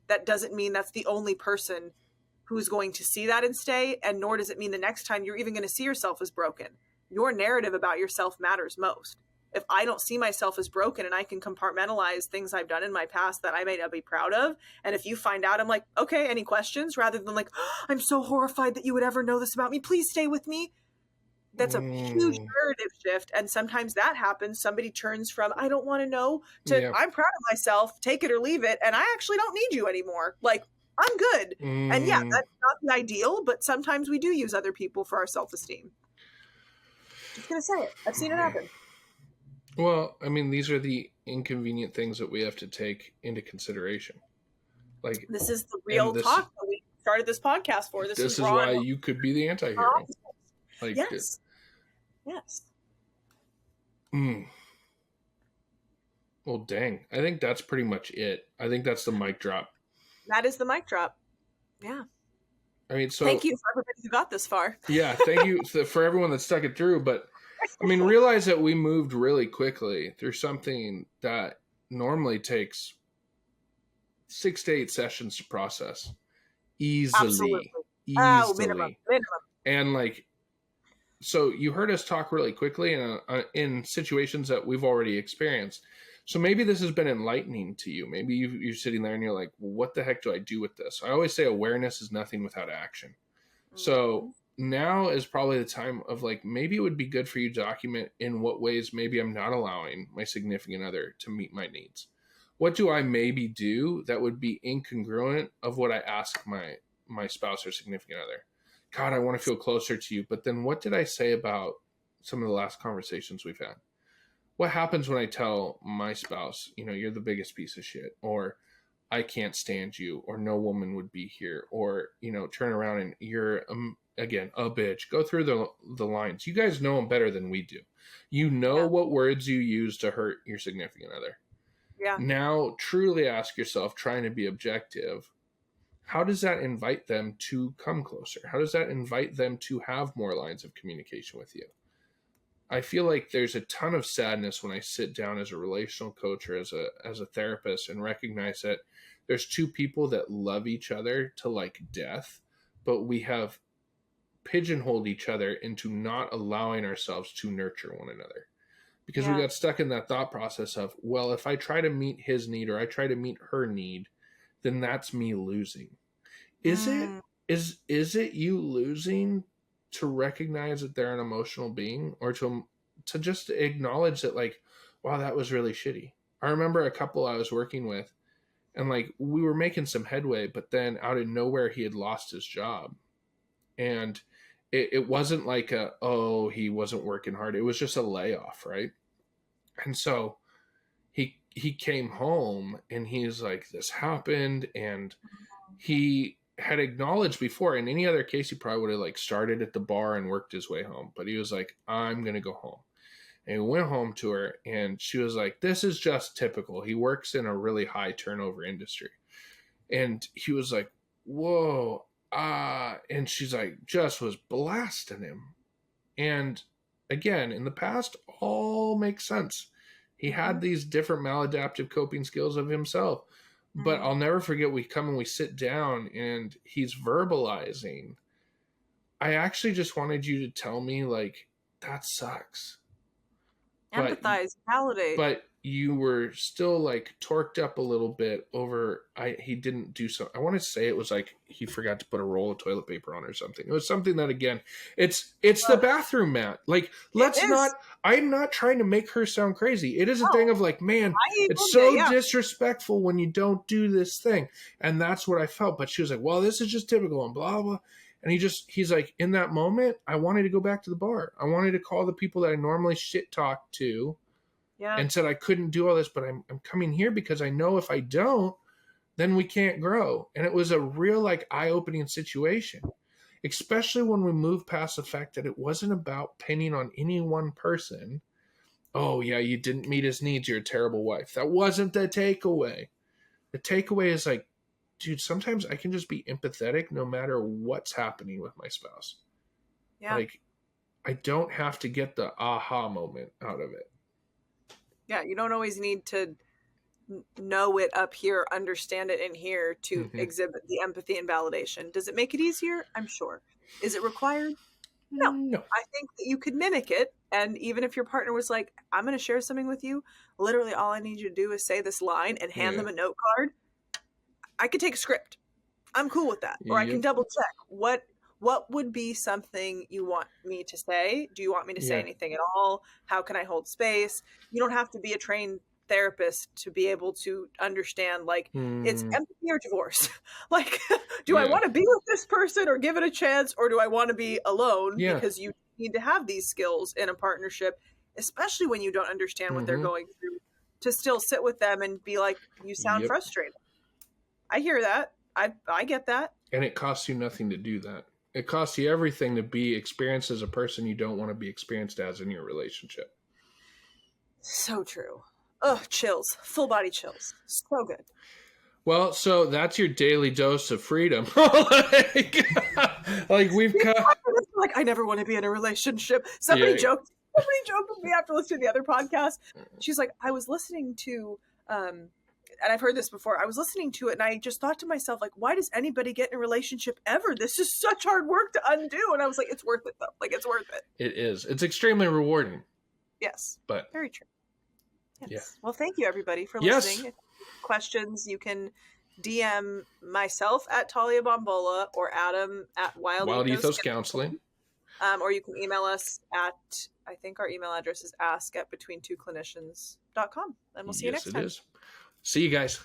Speaker 3: that doesn't mean that's the only person who's going to see that and stay. And nor does it mean the next time you're even going to see yourself as broken. Your narrative about yourself matters most. If I don't see myself as broken and I can compartmentalize things I've done in my past that I may not be proud of, and if you find out, I'm like, okay, any questions? Rather than like, oh, I'm so horrified that you would ever know this about me. Please stay with me. That's a huge narrative shift. And sometimes that happens. Somebody turns from, I don't want to know, to I'm proud of myself, take it or leave it. And I actually don't need you anymore. Like, I'm good. And yeah, that's not the ideal, but sometimes we do use other people for our self-esteem. Just going to say it. I've seen it happen.
Speaker 2: Well, I mean, these are the inconvenient things that we have to take into consideration. Like,
Speaker 3: this is the real talk that we started this podcast for. This is
Speaker 2: why you could be the anti-hero. Like,
Speaker 3: yes.
Speaker 2: Well, dang. I think that's pretty much it. I think that's the mic drop.
Speaker 3: That is the mic drop. Yeah.
Speaker 2: I mean, so
Speaker 3: thank you for everybody who got this far.
Speaker 2: Yeah, thank you for everyone that stuck it through. But I mean, realize that we moved really quickly through something that normally takes 6 to 8 sessions to process. Easily.
Speaker 3: Minimum.
Speaker 2: And like, so you heard us talk really quickly in situations that we've already experienced. So maybe this has been enlightening to you. Maybe you're sitting there and you're like, well, what the heck do I do with this? I always say awareness is nothing without action. So now is probably the time of like, maybe it would be good for you to document in what ways maybe I'm not allowing my significant other to meet my needs. What do I maybe do that would be incongruent of what I ask my spouse or significant other? God, I want to feel closer to you. But then what did I say about some of the last conversations we've had. What happens when I tell my spouse, you're the biggest piece of shit, or I can't stand you, or no woman would be here, or, turn around and you're, again, a bitch. Go through the lines. You guys know them better than we do. What words you use to hurt your significant other.
Speaker 3: Yeah.
Speaker 2: Now, truly ask yourself, trying to be objective, how does that invite them to come closer? How does that invite them to have more lines of communication with you? I feel like there's a ton of sadness when I sit down as a relational coach or as a therapist and recognize that there's two people that love each other to like death, but we have pigeonholed each other into not allowing ourselves to nurture one another. Because we got stuck in that thought process of, well, if I try to meet his need or I try to meet her need, then that's me losing. Is it you losing to recognize that they're an emotional being, or to just acknowledge that, like, wow, that was really shitty? I remember a couple I was working with, and like we were making some headway, but then out of nowhere he had lost his job. And it wasn't like he wasn't working hard. It was just a layoff, right? And so he came home and he's like, this happened, and he had acknowledged before. In any other case, he probably would have like started at the bar and worked his way home. But he was like, I'm going to go home. And he went home to her, and she was like, this is just typical. He works in a really high turnover industry. And he was like, whoa. And she's like, just was blasting him. And again, in the past, all makes sense. He had these different maladaptive coping skills of himself. But I'll never forget, we come and we sit down and he's verbalizing, I actually just wanted you to tell me, like, that sucks.
Speaker 3: Empathize, validate.
Speaker 2: But you were still like torqued up a little bit over, he didn't do so. I want to say it was like he forgot to put a roll of toilet paper on or something. It was something that, again, it's the bathroom mat. Like, I'm not trying to make her sound crazy. It is a thing of like, man, it's so disrespectful when you don't do this thing. And that's what I felt. But she was like, well, this is just typical and blah, blah. And he's like, in that moment, I wanted to go back to the bar. I wanted to call the people that I normally shit talk to.
Speaker 3: Yeah.
Speaker 2: And said I couldn't do all this, but I'm coming here because I know if I don't, then we can't grow. And it was a real like eye-opening situation, especially when we moved past the fact that it wasn't about pinning on any one person. Oh yeah, you didn't meet his needs, you're a terrible wife. That wasn't the takeaway. The takeaway is like, dude, sometimes I can just be empathetic no matter what's happening with my spouse.
Speaker 3: Yeah.
Speaker 2: Like, I don't have to get the aha moment out of it.
Speaker 3: Yeah, you don't always need to know it up here, understand it in here to exhibit the empathy and validation. Does it make it easier? I'm sure. Is it required? No. I think that you could mimic it. And even if your partner was like, I'm going to share something with you, literally all I need you to do is say this line and hand them a note card. I could take a script. I'm cool with that. Or I can double check. What would be something you want me to say? Do you want me to say anything at all? How can I hold space? You don't have to be a trained therapist to be able to understand, like, it's empathy or divorce. Like, do I want to be with this person or give it a chance? Or do I want to be alone? Because you need to have these skills in a partnership, especially when you don't understand what they're going through, to still sit with them and be like, you sound frustrated. I hear that. I get that.
Speaker 2: And it costs you nothing to do that. It costs you everything to be experienced as a person you don't want to be experienced as in your relationship.
Speaker 3: So true. Ugh, chills. Full body chills. So good.
Speaker 2: Well, so that's your daily dose of freedom. like we've got...
Speaker 3: Like, I never want to be in a relationship. Somebody joked with me after listening to the other podcast. She's like, I was listening to... and I've heard this before. I was listening to it and I just thought to myself, like, why does anybody get in a relationship ever? This is such hard work to undo. And I was like, it's worth it though. Like, it's worth it.
Speaker 2: It is. It's extremely rewarding.
Speaker 3: Yes.
Speaker 2: But
Speaker 3: very true. Yes.
Speaker 2: Yeah.
Speaker 3: Well, thank you everybody for listening. If you have questions, you can DM myself at Talia Bombola or Adam at Wild Ethos Counseling. Or you can email us at, I think our email address is ask@betweentwoclinicians.com. And we'll see you next time.
Speaker 2: Yes, it is. See you guys.